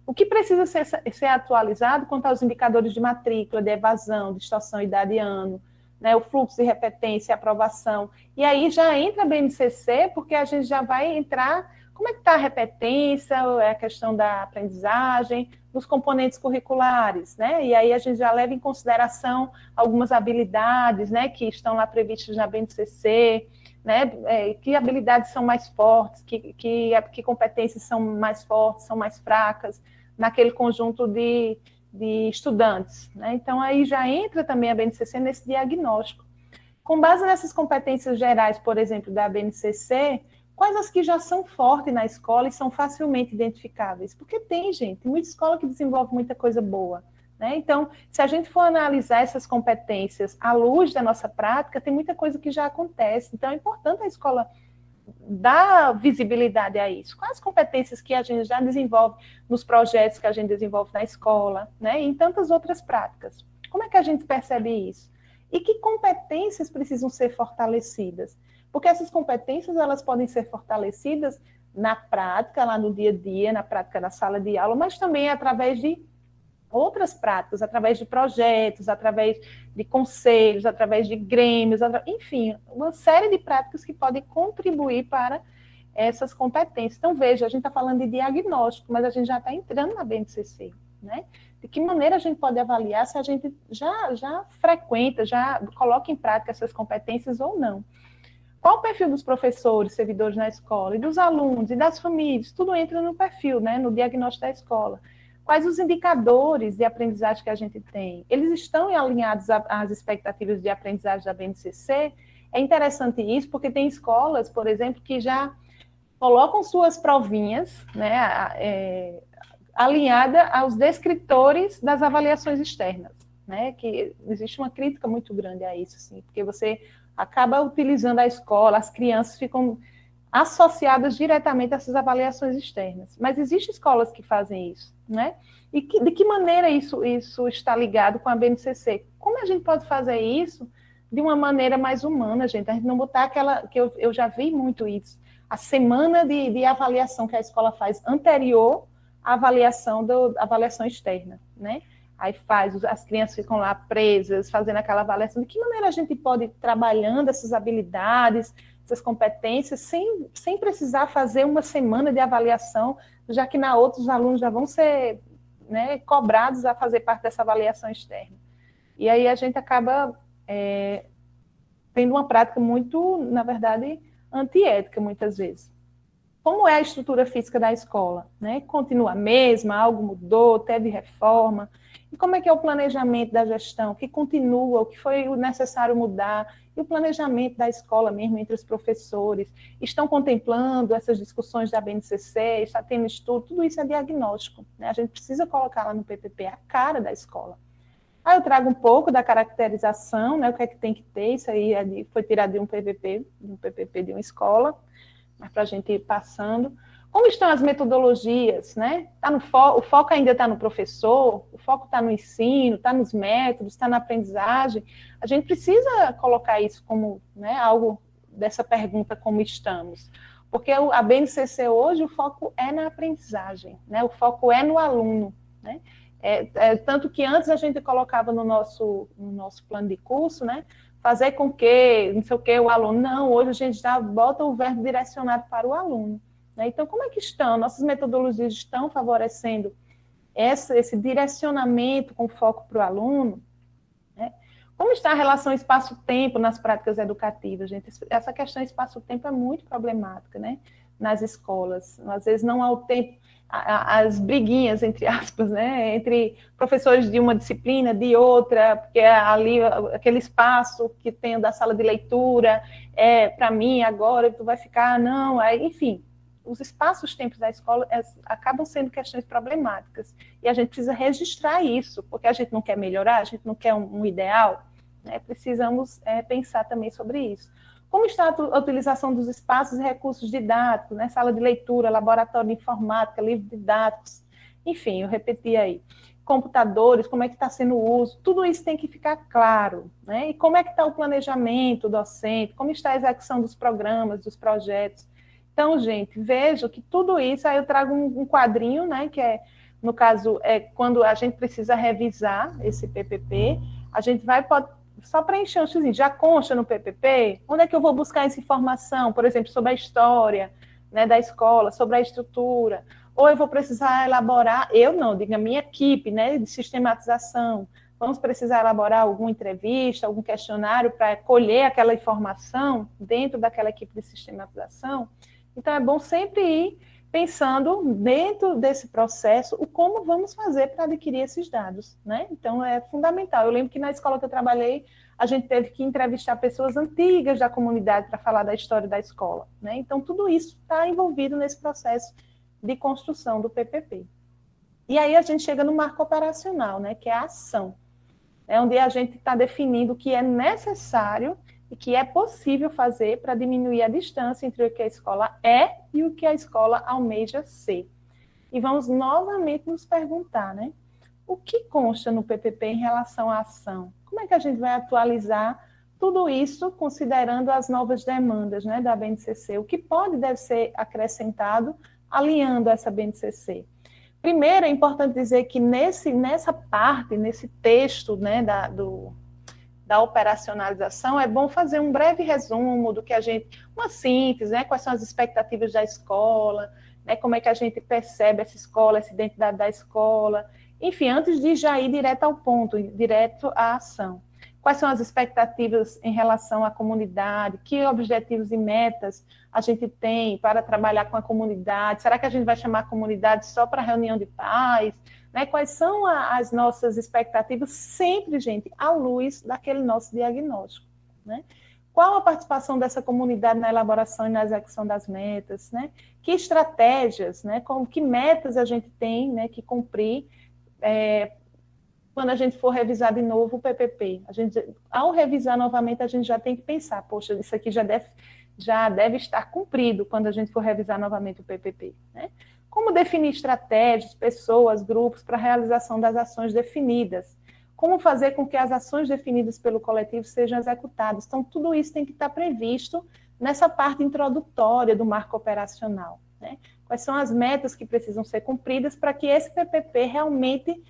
O que precisa ser atualizado quanto aos indicadores de matrícula, de evasão, de distorção idade e ano, né, o fluxo de repetência, aprovação. E aí já entra a BNCC, porque a gente já vai entrar, como é que está a repetência, a questão da aprendizagem, dos componentes curriculares, né? E aí a gente já leva em consideração algumas habilidades, né, que estão lá previstas na BNCC, né, que habilidades são mais fortes, que competências são mais fortes, são mais fracas, naquele conjunto de estudantes, né? Então, aí já entra também a BNCC nesse diagnóstico. Com base nessas competências gerais, por exemplo, da BNCC, quais as que já são fortes na escola e são facilmente identificáveis? Porque tem, gente, tem muita escola que desenvolve muita coisa boa, né? Então, se a gente for analisar essas competências à luz da nossa prática, tem muita coisa que já acontece. Então, é importante a escola dar visibilidade a isso. Quais as competências que a gente já desenvolve nos projetos que a gente desenvolve na escola, né? E em tantas outras práticas. Como é que a gente percebe isso? E que competências precisam ser fortalecidas? Porque essas competências, elas podem ser fortalecidas na prática, lá no dia a dia, na prática da sala de aula, mas também através de outras práticas, através de projetos, através de conselhos, através de grêmios, enfim, uma série de práticas que podem contribuir para essas competências. Então, veja, a gente está falando de diagnóstico, mas a gente já está entrando na BNCC, né? De que maneira a gente pode avaliar se a gente já frequenta, já coloca em prática essas competências ou não? Qual o perfil dos professores, servidores na escola, e dos alunos, e das famílias? Tudo entra no perfil, né? No diagnóstico da escola. Quais os indicadores de aprendizagem que a gente tem? Eles estão alinhados às expectativas de aprendizagem da BNCC? É interessante isso, porque tem escolas, por exemplo, que já colocam suas provinhas, né, alinhada aos descritores das avaliações externas, né? Que existe uma crítica muito grande a isso, assim, porque você acaba utilizando a escola, as crianças ficam associadas diretamente a essas avaliações externas. Mas existem escolas que fazem isso, né? E de que maneira isso está ligado com a BNCC? Como a gente pode fazer isso de uma maneira mais humana, gente? A gente não botar aquela, que eu já vi muito isso, a semana de avaliação que a escola faz anterior à avaliação externa, né? Aí as crianças ficam lá presas, fazendo aquela avaliação. De que maneira a gente pode ir trabalhando essas habilidades, essas competências, sem precisar fazer uma semana de avaliação, já que na outra os alunos já vão ser, né, cobrados a fazer parte dessa avaliação externa. E aí a gente acaba tendo uma prática muito, na verdade, antiética, muitas vezes. Como é a estrutura física da escola? Né? Continua a mesma? Algo mudou? Teve reforma? E como é que é o planejamento da gestão? O que continua? O que foi necessário mudar? E o planejamento da escola mesmo, entre os professores? Estão contemplando essas discussões da BNCC? Está tendo estudo? Tudo isso é diagnóstico. Né? A gente precisa colocar lá no PPP a cara da escola. Aí eu trago um pouco da caracterização, né? O que é que tem que ter? Isso aí foi tirado de um PPP de uma escola, mas para a gente ir passando. Como estão as metodologias, né? O foco ainda está no professor, o foco está no ensino, está nos métodos, está na aprendizagem. A gente precisa colocar isso como, né, algo dessa pergunta, como estamos. Porque a BNCC hoje, o foco é na aprendizagem, né? O foco é no aluno, né? Tanto que antes a gente colocava no nosso plano de curso, né? Fazer com que, não sei o que, o aluno. Não, hoje a gente já bota o verbo direcionado para o aluno. Né? Então, como é que estão? Nossas metodologias estão favorecendo esse direcionamento com foco para o aluno? Né? Como está a relação espaço-tempo nas práticas educativas, gente? Essa questão espaço-tempo é muito problemática, né? Nas escolas. Às vezes não há o tempo, as briguinhas, entre aspas, né? Entre professores de uma disciplina, de outra, porque ali aquele espaço que tem da sala de leitura para mim agora, tu vai ficar, não, aí, enfim. Os espaços-tempos da escola acabam sendo questões problemáticas. E a gente precisa registrar isso, porque a gente não quer melhorar, a gente não quer um ideal, né? Precisamos pensar também sobre isso. Como está a utilização dos espaços e recursos didáticos, né? Sala de leitura, laboratório de informática, livros didáticos, enfim, eu repeti aí. Computadores, como é que está sendo o uso, tudo isso tem que ficar claro, né? E como é que está o planejamento docente, como está a execução dos programas, dos projetos. Então, gente, veja que tudo isso, aí eu trago um quadrinho, né, que no caso, quando a gente precisa revisar esse PPP, a gente pode só preencher um xizinho, já consta no PPP? Onde é que eu vou buscar essa informação? Por exemplo, sobre a história, né, da escola, sobre a estrutura, ou eu vou precisar elaborar, eu não, digo a minha equipe, né, de sistematização, vamos precisar elaborar alguma entrevista, algum questionário para colher aquela informação dentro daquela equipe de sistematização. Então, é bom sempre ir pensando dentro desse processo o como vamos fazer para adquirir esses dados, né? Então, é fundamental. Eu lembro que na escola que eu trabalhei, a gente teve que entrevistar pessoas antigas da comunidade para falar da história da escola, né? Então, tudo isso está envolvido nesse processo de construção do PPP. E aí a gente chega no marco operacional, né, que é a ação. É onde a gente está definindo o que é necessário e que é possível fazer para diminuir a distância entre o que a escola é e o que a escola almeja ser. E vamos novamente nos perguntar, né? O que consta no PPP em relação à ação? Como é que a gente vai atualizar tudo isso considerando as novas demandas, né, da BNCC? O que pode e deve ser acrescentado alinhando essa BNCC? Primeiro, é importante dizer que nessa parte, nesse texto, né, da operacionalização, é bom fazer um breve resumo do que a gente, uma síntese, né, quais são as expectativas da escola, né, como é que a gente percebe essa escola, essa identidade da escola, enfim, antes de já ir direto ao ponto, direto à ação. Quais são as expectativas em relação à comunidade? Que objetivos e metas a gente tem para trabalhar com a comunidade? Será que a gente vai chamar a comunidade só para reunião de pais? Né? Quais são as nossas expectativas? Sempre, gente, à luz daquele nosso diagnóstico. Né? Qual a participação dessa comunidade na elaboração e na execução das metas? Né? Que estratégias, né? Que metas a gente tem, né, que cumprir quando a gente for revisar de novo o PPP? Ao revisar novamente, a gente já tem que pensar, poxa, isso aqui já deve estar cumprido quando a gente for revisar novamente o PPP. Né? Como definir estratégias, pessoas, grupos para a realização das ações definidas? Como fazer com que as ações definidas pelo coletivo sejam executadas? Então, tudo isso tem que estar previsto nessa parte introdutória do marco operacional. Né? Quais são as metas que precisam ser cumpridas para que esse PPP realmente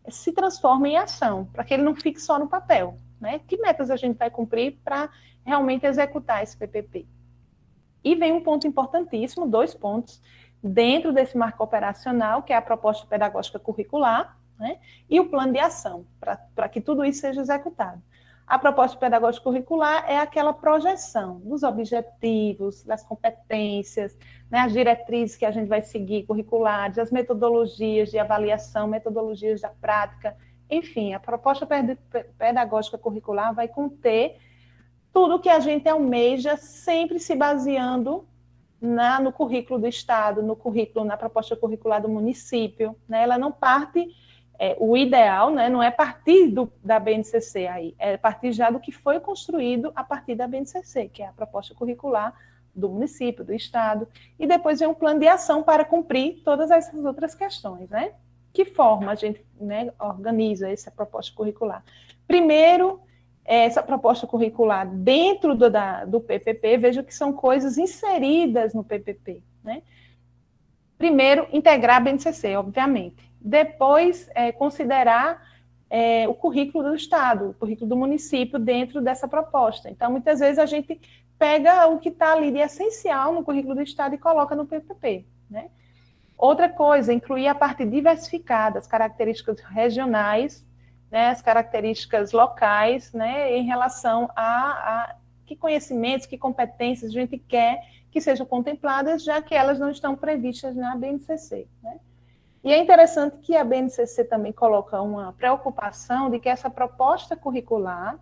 se transforme em ação, para que ele não fique só no papel. Né? Que metas a gente vai cumprir para realmente executar esse PPP? E vem um ponto importantíssimo, 2 pontos, dentro desse marco operacional, que é a proposta pedagógica curricular, né? E o plano de ação, para que tudo isso seja executado. A proposta pedagógica curricular é aquela projeção dos objetivos, das competências, né, as diretrizes que a gente vai seguir, curriculares, as metodologias de avaliação, metodologias da prática, enfim, a proposta pedagógica curricular vai conter tudo que a gente almeja, sempre se baseando no currículo do Estado, no currículo, na proposta curricular do município. Né? Ela não parte, o ideal, né, não é partir da BNCC aí, é partir já do que foi construído a partir da BNCC, que é a proposta curricular do município, do Estado, e depois vem um plano de ação para cumprir todas essas outras questões. Né? Que forma a gente, né, organiza essa proposta curricular? Primeiro, essa proposta curricular dentro do PPP, vejo que são coisas inseridas no PPP. Né? Primeiro, integrar a BNCC, obviamente. Depois, considerar o currículo do Estado, o currículo do município dentro dessa proposta. Então, muitas vezes a gente pega o que está ali de essencial no currículo do Estado e coloca no PPP. Né? Outra coisa, incluir a parte diversificada, as características regionais, né, as características locais, né, em relação a que conhecimentos, que competências a gente quer que sejam contempladas, já que elas não estão previstas na BNCC. Né? E é interessante que a BNCC também coloca uma preocupação de que essa proposta curricular,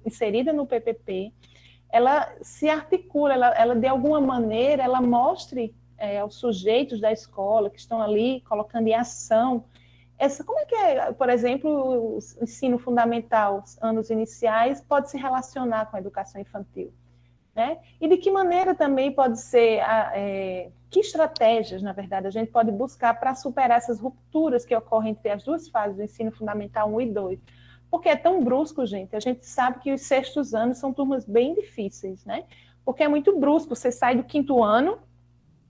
inserida no PPP, ela se articula, ela de alguma maneira, ela mostre aos sujeitos da escola que estão ali colocando em ação como é que é, por exemplo, o ensino fundamental, anos iniciais, pode se relacionar com a educação infantil? Né? E de que maneira também pode ser, que estratégias, na verdade, a gente pode buscar para superar essas rupturas que ocorrem entre as duas fases do ensino fundamental 1 e 2? Porque é tão brusco, gente, a gente sabe que os sextos anos são turmas bem difíceis, né? Porque é muito brusco, você sai do quinto ano,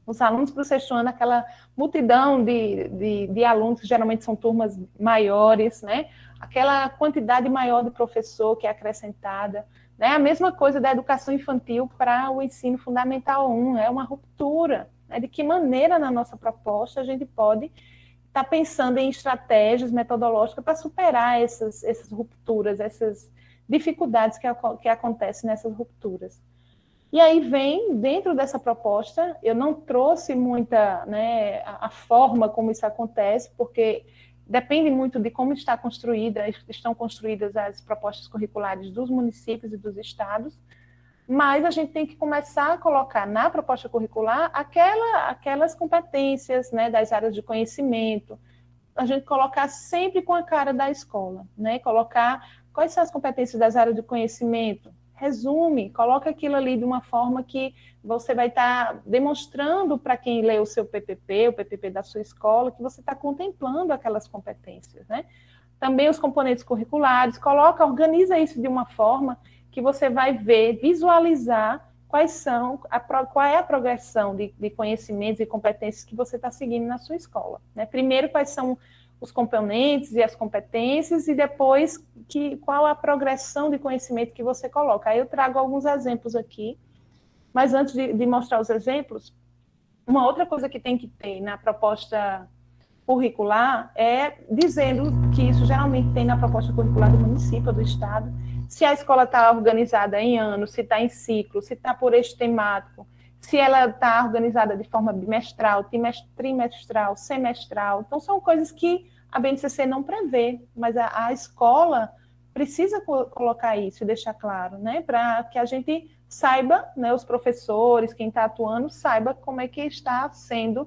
os alunos para o sexto ano, aquela multidão de alunos, que geralmente são turmas maiores, né? Aquela quantidade maior de professor que é acrescentada. Né? A mesma coisa da educação infantil para o ensino fundamental 1, é uma ruptura. Né? De que maneira, na nossa proposta, a gente pode estar pensando em estratégias metodológicas para superar essas rupturas, essas dificuldades que acontecem nessas rupturas. E aí vem, dentro dessa proposta, eu não trouxe muita, né, a forma como isso acontece, porque depende muito de como estão construídas as propostas curriculares dos municípios e dos estados, mas a gente tem que começar a colocar na proposta curricular aquelas competências, né, das áreas de conhecimento, a gente colocar sempre com a cara da escola, né? Colocar quais são as competências das áreas de conhecimento, resume, coloca aquilo ali de uma forma que você vai estar demonstrando para quem lê o seu PPP, o PPP da sua escola, que você está contemplando aquelas competências, né? Também os componentes curriculares, organiza isso de uma forma que você vai ver, visualizar qual é a progressão de conhecimentos e competências que você está seguindo na sua escola, né? Primeiro, quais são os componentes e as competências, e depois qual a progressão de conhecimento que você coloca. Aí eu trago alguns exemplos aqui, mas antes de mostrar os exemplos, uma outra coisa que tem que ter na proposta curricular é dizendo que isso geralmente tem na proposta curricular do município, do estado, se a escola está organizada em anos, se está em ciclo, se está por eixo temático, se ela está organizada de forma bimestral, trimestral, semestral. Então, são coisas que a BNCC não prevê, mas a escola precisa colocar isso e deixar claro, né, para que a gente saiba, né, os professores, quem está atuando, saiba como é que está sendo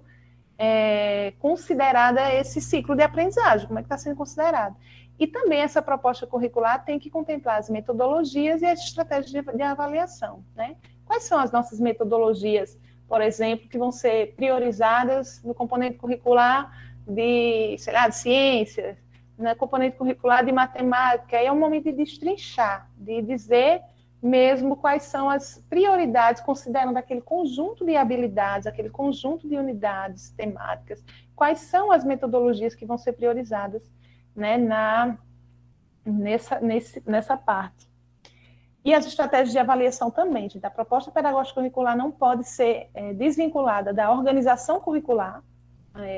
considerada esse ciclo de aprendizagem, como é que está sendo considerado. E também essa proposta curricular tem que contemplar as metodologias e as estratégias de avaliação, né? Quais são as nossas metodologias, por exemplo, que vão ser priorizadas no componente curricular de, sei lá, de ciências, no componente curricular de matemática? Aí é um momento de destrinchar, de dizer mesmo quais são as prioridades, considerando aquele conjunto de habilidades, aquele conjunto de unidades temáticas, quais são as metodologias que vão ser priorizadas, né, nessa parte. E as estratégias de avaliação também, gente. A proposta pedagógica curricular não pode ser desvinculada da organização curricular,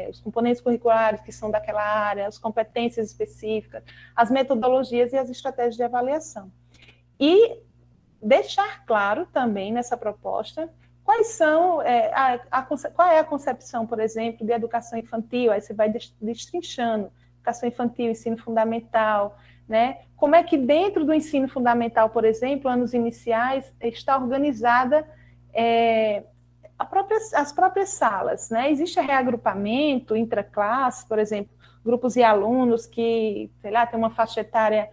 os componentes curriculares que são daquela área, as competências específicas, as metodologias e as estratégias de avaliação. E deixar claro também nessa proposta quais são, qual é a concepção, por exemplo, de educação infantil, aí você vai destrinchando, educação infantil, ensino fundamental, né? Como é que dentro do ensino fundamental, por exemplo, anos iniciais, está organizada as próprias salas, né? Existe reagrupamento intraclasse, por exemplo, grupos de alunos que, sei lá, tem uma faixa etária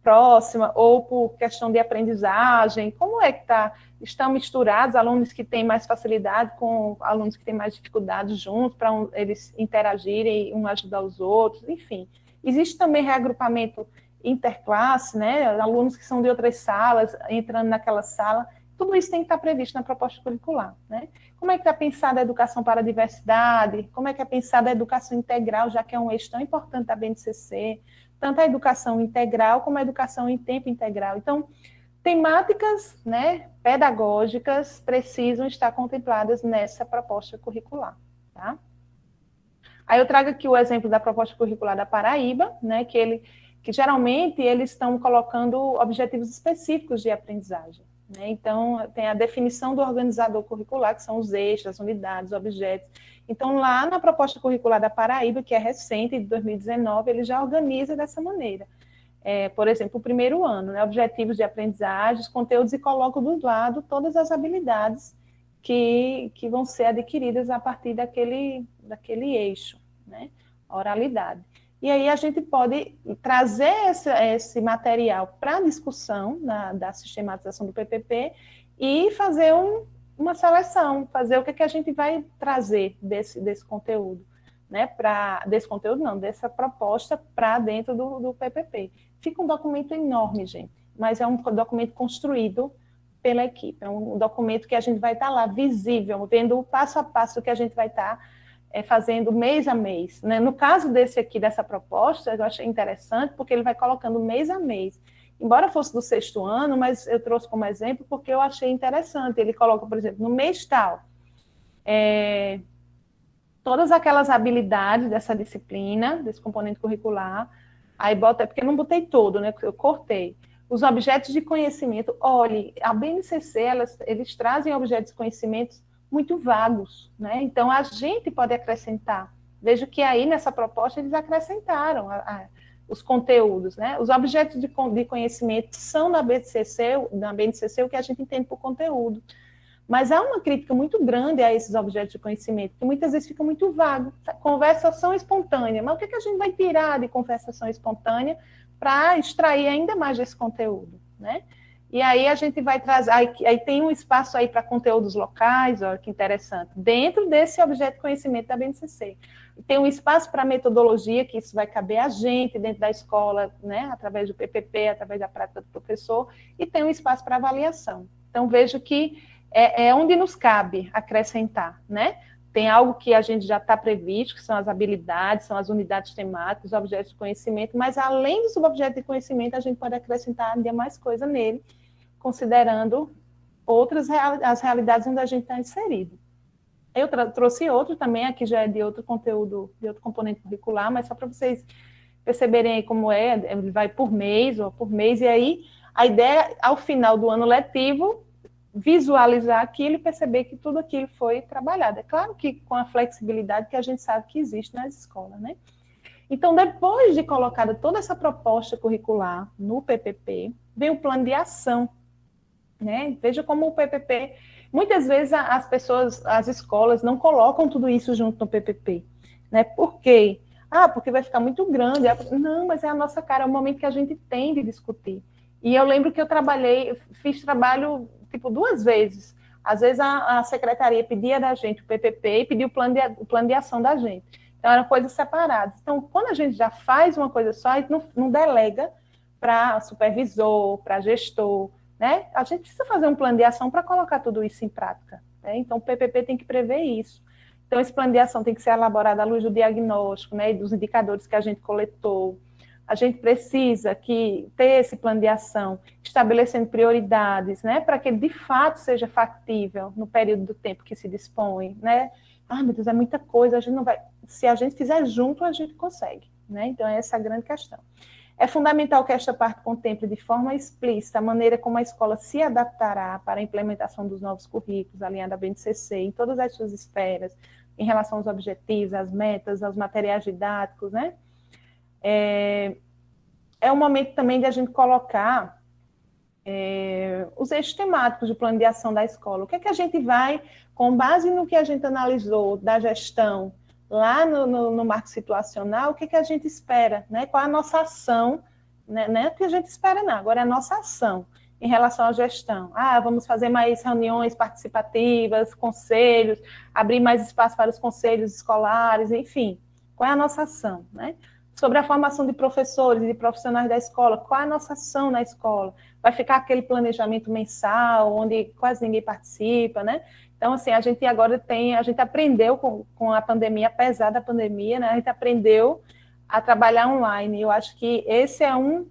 próxima, ou por questão de aprendizagem, como é que estão misturados alunos que têm mais facilidade com alunos que têm mais dificuldade juntos, para eles interagirem, um ajudar os outros, enfim. Existe também reagrupamento interclasse, né, alunos que são de outras salas, entrando naquela sala, tudo isso tem que estar previsto na proposta curricular, né? Como é que está pensada a educação para a diversidade? Como é que é pensada a educação integral, já que é um eixo tão importante da BNCC? Tanto a educação integral como a educação em tempo integral. Então, temáticas, né, pedagógicas precisam estar contempladas nessa proposta curricular, tá? Aí eu trago aqui o exemplo da proposta curricular da Paraíba, né, que geralmente eles estão colocando objetivos específicos de aprendizagem, né? Então, tem a definição do organizador curricular, que são os eixos, as unidades, os objetos. Então, lá na proposta curricular da Paraíba, que é recente, de 2019, ele já organiza dessa maneira. Por exemplo, o primeiro ano, né, objetivos de aprendizagem, os conteúdos, e coloca do lado todas as habilidades que vão ser adquiridas a partir daquele eixo, né, oralidade. E aí a gente pode trazer esse material para a discussão da sistematização do PPP e fazer uma seleção, fazer o que a gente vai trazer desse conteúdo, né? Dessa proposta para dentro do PPP. Fica um documento enorme, gente, mas é um documento construído pela equipe, é um documento que a gente vai estar lá visível, vendo o passo a passo que a gente vai estar fazendo mês a mês, né? No caso dessa proposta, eu achei interessante, porque ele vai colocando mês a mês. Embora fosse do 6º ano, mas eu trouxe como exemplo porque eu achei interessante. Ele coloca, por exemplo, no mês tal, todas aquelas habilidades dessa disciplina, desse componente curricular, aí bota, porque eu não botei todo, né? Eu cortei. Os objetos de conhecimento, olhe, a BNCC, eles trazem objetos de conhecimento muito vagos, né? Então, a gente pode acrescentar. Vejo que aí, nessa proposta, eles acrescentaram os conteúdos, né? Os objetos de conhecimento são na BNCC o que a gente entende por conteúdo. Mas há uma crítica muito grande a esses objetos de conhecimento, que muitas vezes fica muito vago. Conversação espontânea. Mas o que a gente vai tirar de conversação espontânea para extrair ainda mais desse conteúdo, né? E aí a gente vai trazer, aí tem um espaço aí para conteúdos locais, olha que interessante, dentro desse objeto de conhecimento da BNCC. Tem um espaço para metodologia, que isso vai caber a gente dentro da escola, né, através do PPP, através da prática do professor, e tem um espaço para avaliação. Então, vejo que é onde nos cabe acrescentar, né? Tem algo que a gente já está previsto, que são as habilidades, são as unidades temáticas, os objetos de conhecimento, mas além do subobjeto de conhecimento, a gente pode acrescentar ainda mais coisa nele, considerando as realidades onde a gente está inserido. Eu trouxe outro também, aqui já é de outro conteúdo, de outro componente curricular, mas só para vocês perceberem aí como ele vai por mês, e aí a ideia, ao final do ano letivo, visualizar aquilo e perceber que tudo aquilo foi trabalhado. É claro que com a flexibilidade que a gente sabe que existe nas escolas, né? Então, depois de colocada toda essa proposta curricular no PPP, vem o plano de ação, né? Veja como o PPP, muitas vezes as pessoas, as escolas não colocam tudo isso junto no PPP, né? Por quê? Porque vai ficar muito grande. Não, mas é a nossa cara, é o momento que a gente tem de discutir. E eu lembro que eu fiz trabalho tipo 2 vezes. Às vezes a secretaria pedia da gente o PPP e pedia o plano de ação da gente. Então eram coisas separadas. Então, quando a gente já faz uma coisa só, a gente não delega para supervisor, para gestor, né? A gente precisa fazer um plano de ação para colocar tudo isso em prática, né? Então, o PPP tem que prever isso. Então, esse plano de ação tem que ser elaborado à luz do diagnóstico, né, e dos indicadores que a gente coletou. A gente precisa ter esse plano de ação estabelecendo prioridades, né, para que de fato seja factível no período do tempo que se dispõe, né? Meu Deus, é muita coisa, a gente não vai... Se a gente fizer junto, a gente consegue, né? Então, essa é a grande questão. É fundamental que esta parte contemple de forma explícita a maneira como a escola se adaptará para a implementação dos novos currículos, alinhada à BNCC, em todas as suas esferas, em relação aos objetivos, às metas, aos materiais didáticos, né? É o momento também de a gente colocar os eixos temáticos do plano de ação da escola. O que é que a gente vai, com base no que a gente analisou da gestão, lá no marco situacional, o que a gente espera, né? Qual é a nossa ação, né? Não é o que a gente espera, não, agora é a nossa ação em relação à gestão. Vamos fazer mais reuniões participativas, conselhos, abrir mais espaço para os conselhos escolares, enfim, qual é a nossa ação, né? Sobre a formação de professores e de profissionais da escola, qual é a nossa ação na escola? Vai ficar aquele planejamento mensal, onde quase ninguém participa, né? Então, assim, a gente aprendeu com a pandemia, apesar da pandemia, né, a gente aprendeu a trabalhar online. Eu acho que esse é um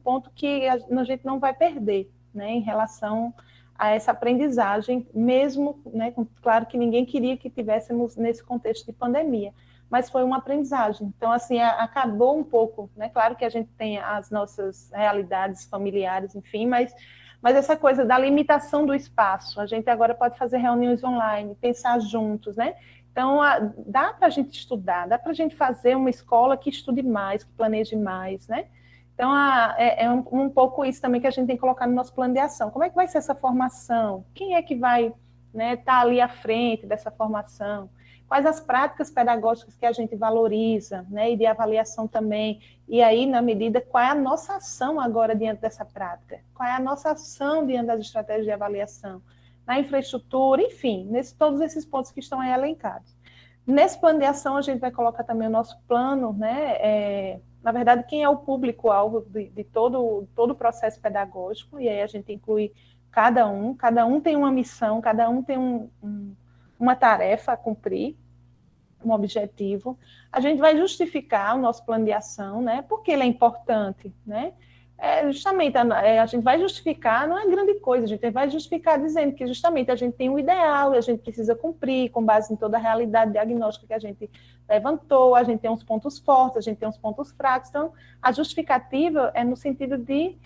ponto que a gente não vai perder, né, em relação a essa aprendizagem, mesmo, né, claro que ninguém queria que tivéssemos nesse contexto de pandemia, mas foi uma aprendizagem. Então, assim, acabou um pouco, né, claro que a gente tem as nossas realidades familiares, enfim, mas essa coisa da limitação do espaço, a gente agora pode fazer reuniões online, pensar juntos, né? Então, dá para a gente estudar, dá para a gente fazer uma escola que estude mais, que planeje mais, né? Então, é um pouco isso também que a gente tem que colocar no nosso plano de ação. Como é que vai ser essa formação? Quem é que vai, né, estar ali à frente dessa formação? Quais as práticas pedagógicas que a gente valoriza, né, e de avaliação também, e aí, na medida, qual é a nossa ação agora diante dessa prática? Qual é a nossa ação diante das estratégias de avaliação? Na infraestrutura, enfim, todos esses pontos que estão aí elencados. Nesse plano de ação, a gente vai colocar também o nosso plano, né, na verdade, quem é o público-alvo de todo o processo pedagógico, e aí a gente inclui cada um tem uma missão, cada um tem uma tarefa a cumprir, um objetivo. A gente vai justificar o nosso plano de ação, né? Porque ele é importante, né? Justamente, a gente vai justificar, não é grande coisa, a gente vai justificar dizendo que justamente a gente tem um ideal, a gente precisa cumprir com base em toda a realidade diagnóstica que a gente levantou, a gente tem uns pontos fortes, a gente tem uns pontos fracos, então a justificativa é no sentido de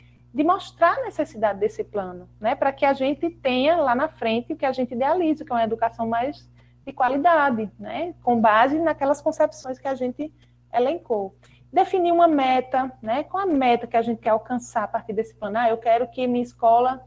mostrar a necessidade desse plano, né, para que a gente tenha lá na frente o que a gente idealiza, que é uma educação mais de qualidade, né, com base naquelas concepções que a gente elencou. Definir uma meta, né, qual a meta que a gente quer alcançar a partir desse plano? Eu quero que minha escola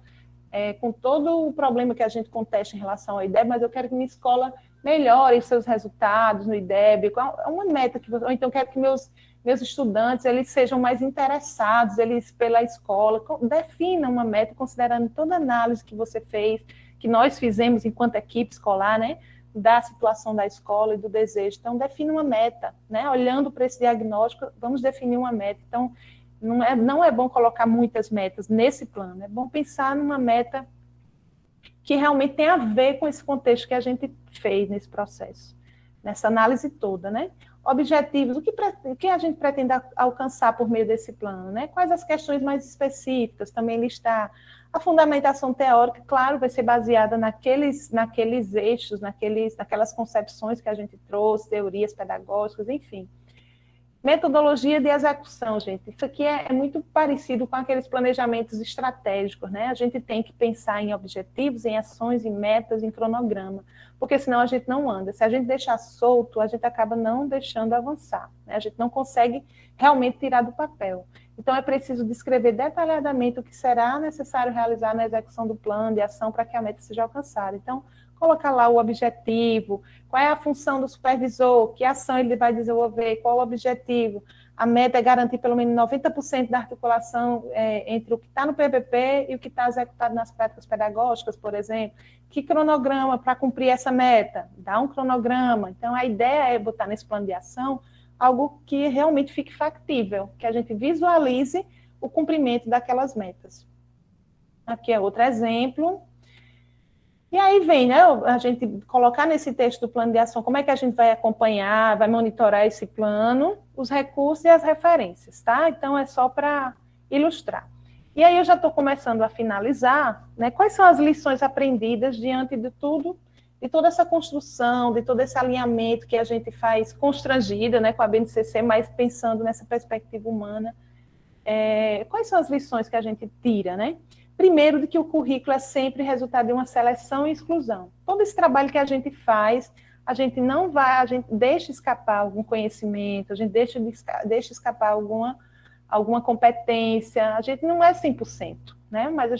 com todo o problema que a gente contesta em relação ao IDEB, mas eu quero que minha escola melhore seus resultados no IDEB, é uma meta que ou então quero que meus estudantes eles sejam mais interessados pela escola, defina uma meta considerando toda a análise que você fez, que nós fizemos enquanto equipe escolar, né, da situação da escola e do desejo. Então, define uma meta, né, olhando para esse diagnóstico, vamos definir uma meta. Então, não é bom colocar muitas metas nesse plano, é bom pensar numa meta que realmente tem a ver com esse contexto que a gente fez nesse processo, nessa análise toda, né? Objetivos, o que a gente pretende alcançar por meio desse plano, né? Quais as questões mais específicas, também listar a fundamentação teórica, claro, vai ser baseada naqueles eixos, naquelas concepções que a gente trouxe, teorias pedagógicas, enfim. Metodologia de execução, gente. Isso aqui é muito parecido com aqueles planejamentos estratégicos, né? A gente tem que pensar em objetivos, em ações, em metas, em cronograma, porque senão a gente não anda. Se a gente deixar solto, a gente acaba não deixando avançar, né? A gente não consegue realmente tirar do papel. Então, é preciso descrever detalhadamente o que será necessário realizar na execução do plano de ação para que a meta seja alcançada. Então, colocar lá o objetivo, qual é a função do supervisor, que ação ele vai desenvolver, qual o objetivo. A meta é garantir pelo menos 90% da articulação entre o que está no PPP e o que está executado nas práticas pedagógicas, por exemplo. Que cronograma para cumprir essa meta? Dá um cronograma. Então, a ideia é botar nesse plano de ação algo que realmente fique factível, que a gente visualize o cumprimento daquelas metas. Aqui é outro exemplo. E aí vem, né, a gente colocar nesse texto do plano de ação, como é que a gente vai acompanhar, vai monitorar esse plano, os recursos e as referências, tá? Então, é só para ilustrar. E aí eu já estou começando a finalizar, né, quais são as lições aprendidas diante de tudo, de toda essa construção, de todo esse alinhamento que a gente faz constrangida, né, com a BNCC, mas pensando nessa perspectiva humana. Quais são as lições que a gente tira, né? Primeiro, de que o currículo é sempre resultado de uma seleção e exclusão. Todo esse trabalho que a gente faz, a gente deixa escapar algum conhecimento, a gente deixa escapar alguma competência, a gente não é 100%, né? Mas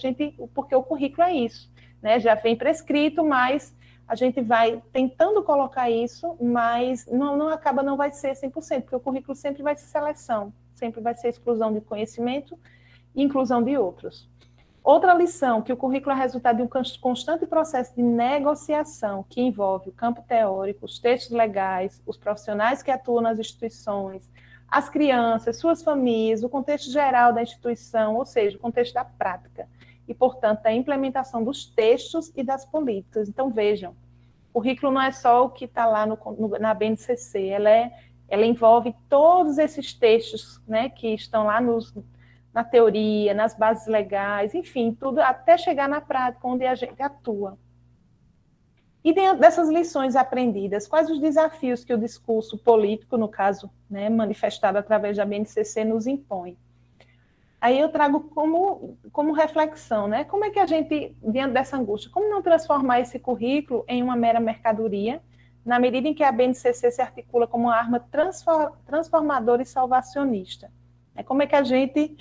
porque o currículo é isso, né? Já vem prescrito, mas a gente vai tentando colocar isso, mas não vai ser 100%, porque o currículo sempre vai ser seleção, sempre vai ser exclusão de conhecimento e inclusão de outros. Outra lição, que o currículo é resultado de um constante processo de negociação que envolve o campo teórico, os textos legais, os profissionais que atuam nas instituições, as crianças, suas famílias, o contexto geral da instituição, ou seja, o contexto da prática, e, portanto, a implementação dos textos e das políticas. Então, vejam, o currículo não é só o que está lá na BNCC, ela envolve todos esses textos, né, que estão lá na teoria, nas bases legais, enfim, tudo até chegar na prática, onde a gente atua. E dentro dessas lições aprendidas, quais os desafios que o discurso político, no caso, né, manifestado através da BNCC, nos impõe? Aí eu trago como reflexão, né? Como é que a gente, diante dessa angústia, como não transformar esse currículo em uma mera mercadoria, na medida em que a BNCC se articula como uma arma transformadora e salvacionista? Como é que a gente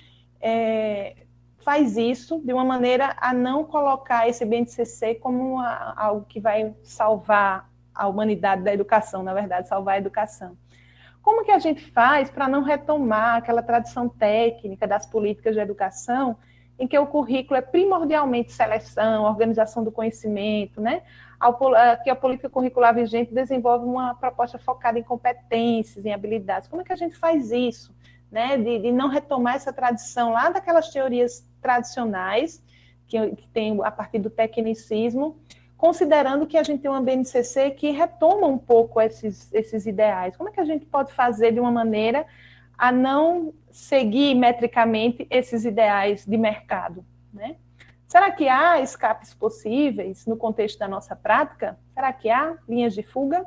faz isso de uma maneira a não colocar esse BNCC como algo que vai salvar a humanidade da educação, na verdade, salvar a educação? Como que a gente faz para não retomar aquela tradição técnica das políticas de educação, em que o currículo é primordialmente seleção, organização do conhecimento, né? Que a política curricular vigente desenvolve uma proposta focada em competências, em habilidades. Como é que a gente faz isso? Né, de não retomar essa tradição lá daquelas teorias tradicionais, que tem a partir do tecnicismo, considerando que a gente tem uma BNCC que retoma um pouco esses ideais. Como é que a gente pode fazer de uma maneira a não seguir metricamente esses ideais de mercado, né? Será que há escapes possíveis no contexto da nossa prática? Será que há linhas de fuga?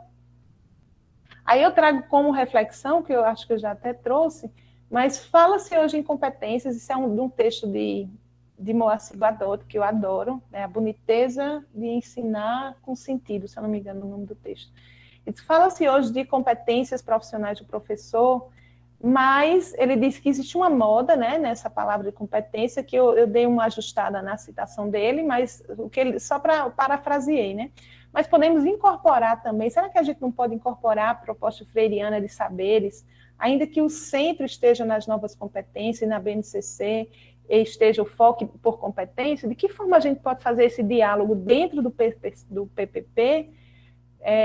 Aí eu trago como reflexão, que eu acho que eu já até trouxe, mas fala-se hoje em competências, isso é de um texto de Moacir Guadotti, que eu adoro, né? A boniteza de ensinar com sentido, se eu não me engano o nome do texto. Fala-se hoje de competências profissionais do professor, mas ele disse que existe uma moda, né, nessa palavra de competência, que eu dei uma ajustada na citação dele, mas o que ele, só para parafraseei, né? Mas podemos incorporar também, será que a gente não pode incorporar a proposta freiriana de saberes, ainda que o centro esteja nas novas competências, na BNCC, esteja o foco por competência, de que forma a gente pode fazer esse diálogo dentro do PPP,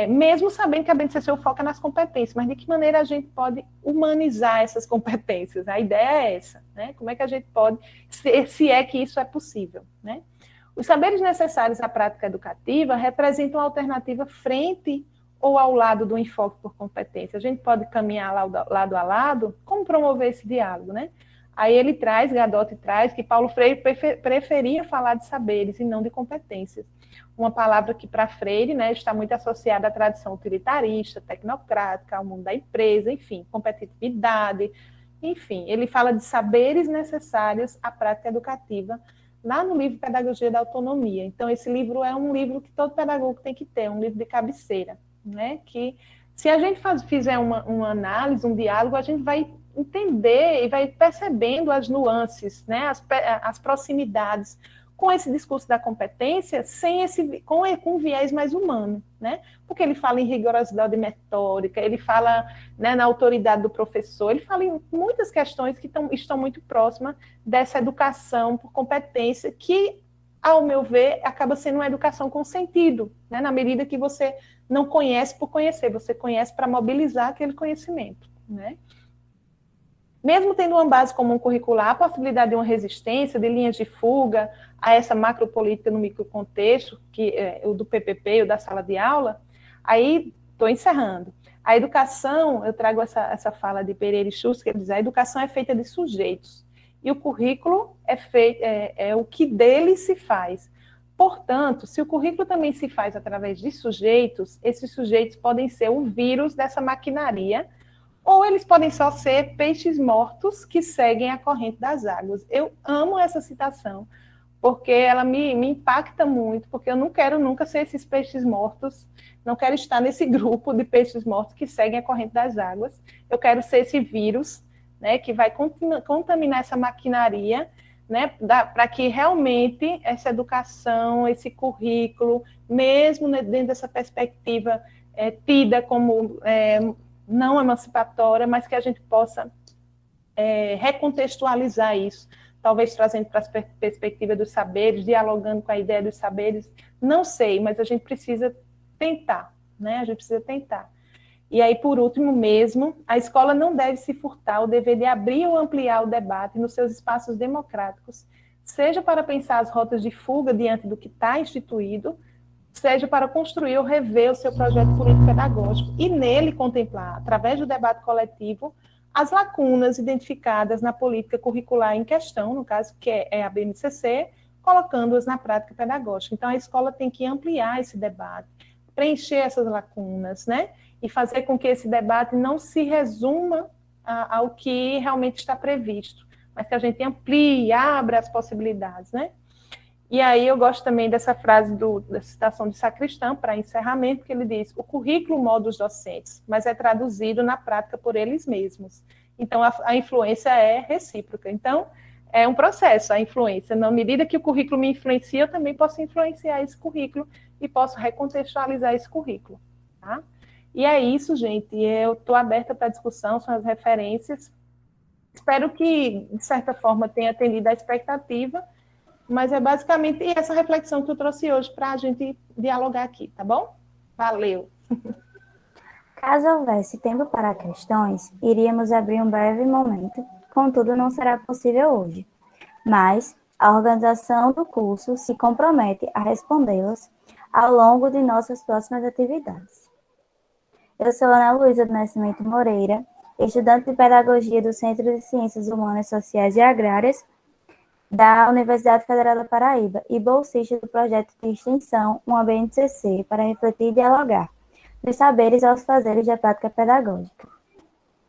mesmo sabendo que a BNCC foca nas competências, mas de que maneira a gente pode humanizar essas competências? A ideia é essa, né? Como é que a gente pode, se é que isso é possível, né? Os saberes necessários à prática educativa representam uma alternativa frente ou ao lado do enfoque por competência. A gente pode caminhar lado a lado, como promover esse diálogo, né? Aí ele traz, Gadotti traz, que Paulo Freire preferia falar de saberes e não de competências. Uma palavra que para Freire, né, está muito associada à tradição utilitarista, tecnocrática, ao mundo da empresa, enfim, competitividade, enfim. Ele fala de saberes necessários à prática educativa, lá no livro Pedagogia da Autonomia. Então, esse livro é um livro que todo pedagogo tem que ter, um livro de cabeceira, né? Que se a gente fizer uma análise, um diálogo, a gente vai entender e vai percebendo as nuances, né? As proximidades com esse discurso da competência, com viés mais humano, né? Porque ele fala em rigorosidade metódica, ele fala, né, na autoridade do professor, ele fala em muitas questões que estão muito próximas dessa educação por competência, que, ao meu ver, acaba sendo uma educação com sentido, né? Na medida que você não conhece por conhecer, você conhece para mobilizar aquele conhecimento, né? Mesmo tendo uma base comum curricular, a possibilidade de uma resistência, de linhas de fuga a essa macropolítica no microcontexto, que é o do PPP, o da sala de aula, aí estou encerrando. A educação, eu trago essa fala de Pereira e Schultz, que ele diz, a educação é feita de sujeitos, e o currículo é o que dele se faz. Portanto, se o currículo também se faz através de sujeitos, esses sujeitos podem ser o vírus dessa maquinaria, ou eles podem só ser peixes mortos que seguem a corrente das águas. Eu amo essa citação, porque ela me impacta muito, porque eu não quero nunca ser esses peixes mortos, não quero estar nesse grupo de peixes mortos que seguem a corrente das águas. Eu quero ser esse vírus, né, que vai contaminar essa maquinaria, né, para que realmente essa educação, esse currículo, mesmo dentro dessa perspectiva tida como não emancipatória, mas que a gente possa recontextualizar isso, talvez trazendo para a perspectiva dos saberes, dialogando com a ideia dos saberes, não sei, mas a gente precisa tentar, né? A gente precisa tentar. E aí, por último mesmo, a escola não deve se furtar o dever de abrir ou ampliar o debate nos seus espaços democráticos, seja para pensar as rotas de fuga diante do que está instituído, seja para construir ou rever o seu projeto político-pedagógico e nele contemplar, através do debate coletivo, as lacunas identificadas na política curricular em questão, no caso, que é a BNCC, colocando-as na prática pedagógica. Então, a escola tem que ampliar esse debate, preencher essas lacunas, né? E fazer com que esse debate não se resuma ao que realmente está previsto, mas que a gente amplie, abra as possibilidades, né? E aí eu gosto também dessa frase da citação de Sacristã, para encerramento, que ele diz, o currículo molda os docentes, mas é traduzido na prática por eles mesmos. Então, a influência é recíproca. Então, é um processo, a influência. Na medida que o currículo me influencia, eu também posso influenciar esse currículo e posso recontextualizar esse currículo. Tá? E é isso, gente. Eu estou aberta para discussão, são as referências. Espero que, de certa forma, tenha atendido a expectativa, mas é basicamente essa reflexão que eu trouxe hoje para a gente dialogar aqui, tá bom? Valeu! Caso houvesse tempo para questões, iríamos abrir um breve momento, contudo não será possível hoje. Mas a organização do curso se compromete a respondê-las ao longo de nossas próximas atividades. Eu sou Ana Luísa do Nascimento Moreira, estudante de Pedagogia do Centro de Ciências Humanas, Sociais e Agrárias da Universidade Federal da Paraíba e bolsista do projeto de extensão Uma BNCC para refletir e dialogar dos saberes aos fazeres da prática pedagógica.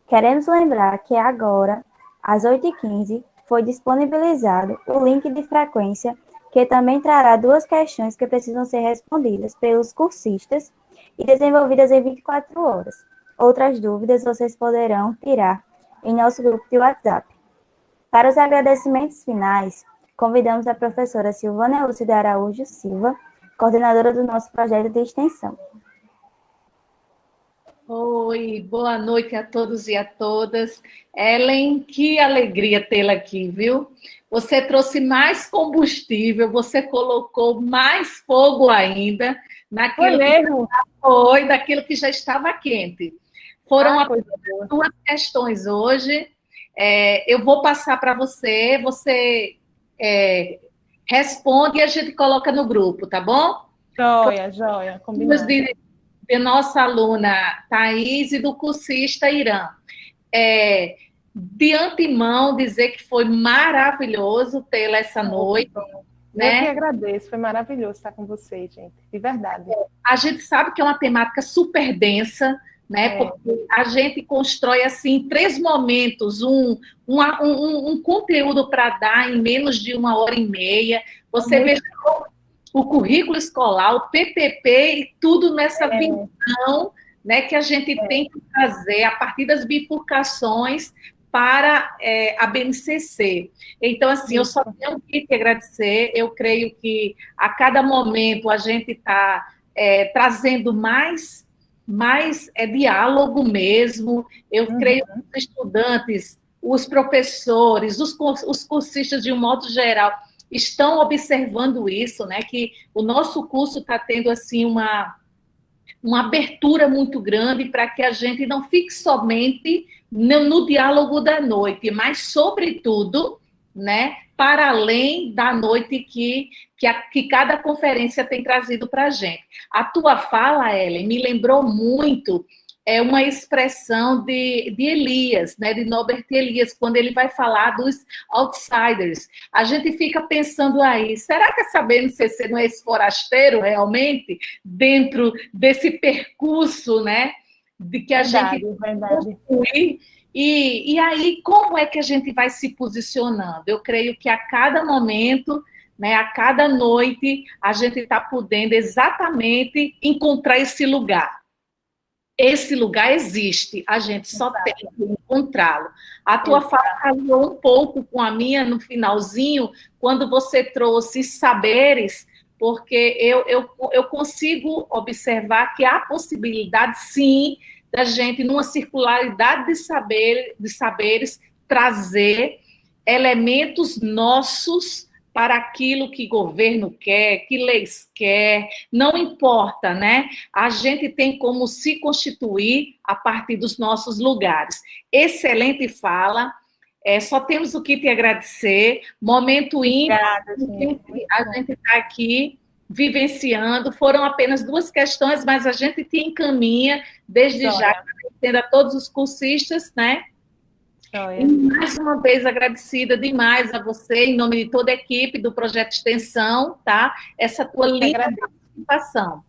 Queremos lembrar que agora, às 8h15, foi disponibilizado o link de frequência que também trará 2 questões que precisam ser respondidas pelos cursistas e desenvolvidas em 24 horas. Outras dúvidas vocês poderão tirar em nosso grupo de WhatsApp. Para os agradecimentos finais, convidamos a professora Silvânia Lúcia de Araújo Silva, coordenadora do nosso projeto de extensão. Oi, boa noite a todos e a todas. Ellen, que alegria tê-la aqui, viu? Você trouxe mais combustível, você colocou mais fogo ainda naquilo daquilo que já estava quente. Foram apenas duas questões hoje. Eu vou passar para você, você responde e a gente coloca no grupo, tá bom? Joia, combinado. De nossa aluna Thaís e do cursista Irã. De antemão, dizer que foi maravilhoso tê-la essa noite. Né? Eu que agradeço, foi maravilhoso estar com vocês, gente, de verdade. A gente sabe que é uma temática super densa, né? Porque a gente constrói assim em 3 momentos um conteúdo para dar em menos de 1h30. Você vê o currículo escolar, o PPP e tudo nessa visão, né, que a gente tem que trazer a partir das bifurcações para a BNCC. Então, assim, eu só tenho que agradecer. Eu creio que a cada momento a gente está trazendo mais diálogo mesmo. Eu creio que os estudantes, os professores, os cursistas, de um modo geral, estão observando isso, né? Que o nosso curso está tendo assim uma abertura muito grande para que a gente não fique somente no diálogo da noite, mas, sobretudo, né, para além da noite que cada conferência tem trazido para a gente. A tua fala, Ellen, me lembrou muito uma expressão de Elias, né, de Norbert Elias, quando ele vai falar dos outsiders. A gente fica pensando aí, será que essa BNCC não é esse forasteiro realmente, dentro desse percurso, né, de que a gente construir? E aí, como é que a gente vai se posicionando? Eu creio que a cada momento, né, a cada noite, a gente está podendo exatamente encontrar esse lugar. Esse lugar existe, a gente só tem que encontrá-lo. A tua fala casou um pouco com a minha no finalzinho, quando você trouxe saberes, porque eu consigo observar que há possibilidade, sim, da gente, numa circularidade de saberes, trazer elementos nossos para aquilo que governo quer, que leis quer, não importa, né? A gente tem como se constituir a partir dos nossos lugares. Excelente fala, só temos o que te agradecer, momento ímpar, a gente está aqui vivenciando, foram apenas 2 questões, mas a gente te encaminha, desde já, agradecendo a todos os cursistas, né? E mais uma vez agradecida demais a você, em nome de toda a equipe do Projeto Extensão, tá? Essa tua linda participação.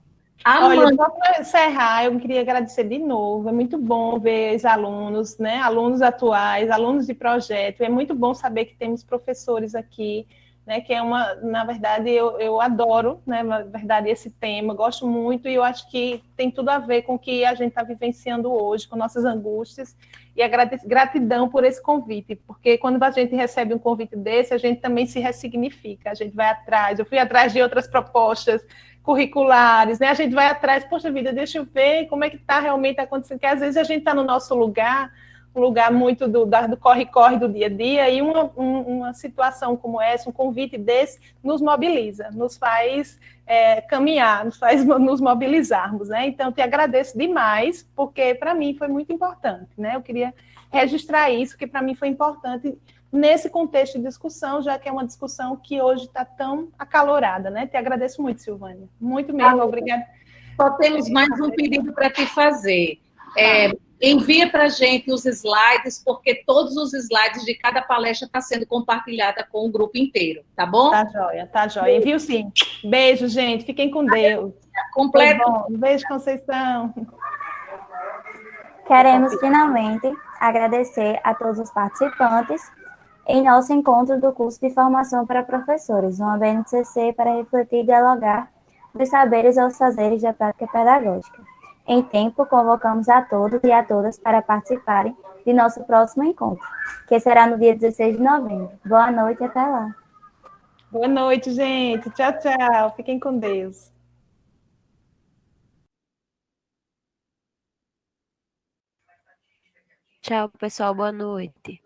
Olha, só para encerrar, eu queria agradecer de novo. É muito bom ver os alunos, né? Alunos atuais, alunos de projeto. É muito bom saber que temos professores aqui, né? Que é na verdade, eu adoro, né? Na verdade, esse tema, gosto muito, e eu acho que tem tudo a ver com o que a gente está vivenciando hoje, com nossas angústias. E a gratidão por esse convite, porque quando a gente recebe um convite desse, a gente também se ressignifica, a gente vai atrás. Eu fui atrás de outras propostas curriculares, né? A gente vai atrás, poxa vida, deixa eu ver como é que está realmente acontecendo, porque às vezes a gente está no nosso lugar, um lugar muito do corre-corre do dia a dia, e uma situação como essa, um convite desse, nos mobiliza, nos faz caminhar, nos faz nos mobilizarmos, né? Então, te agradeço demais, porque para mim foi muito importante, né? Eu queria registrar isso, que para mim foi importante nesse contexto de discussão, já que é uma discussão que hoje está tão acalorada, né? Te agradeço muito, Silvânia. Muito mesmo, obrigada. Só temos mais um pedido para te fazer. Envia para a gente os slides, porque todos os slides de cada palestra estão sendo compartilhada com o grupo inteiro, tá bom? Tá joia, tá joia. Envio sim. Beijo, gente. Fiquem com Deus. Completo. Um beijo, Conceição. Queremos finalmente agradecer a todos os participantes em nosso encontro do curso de formação para professores, uma BNCC para refletir e dialogar dos saberes aos fazeres da prática pedagógica. Em tempo, convocamos a todos e a todas para participarem de nosso próximo encontro, que será no dia 16 de novembro. Boa noite e até lá. Boa noite, gente. Tchau, tchau. Fiquem com Deus. Tchau, pessoal. Boa noite.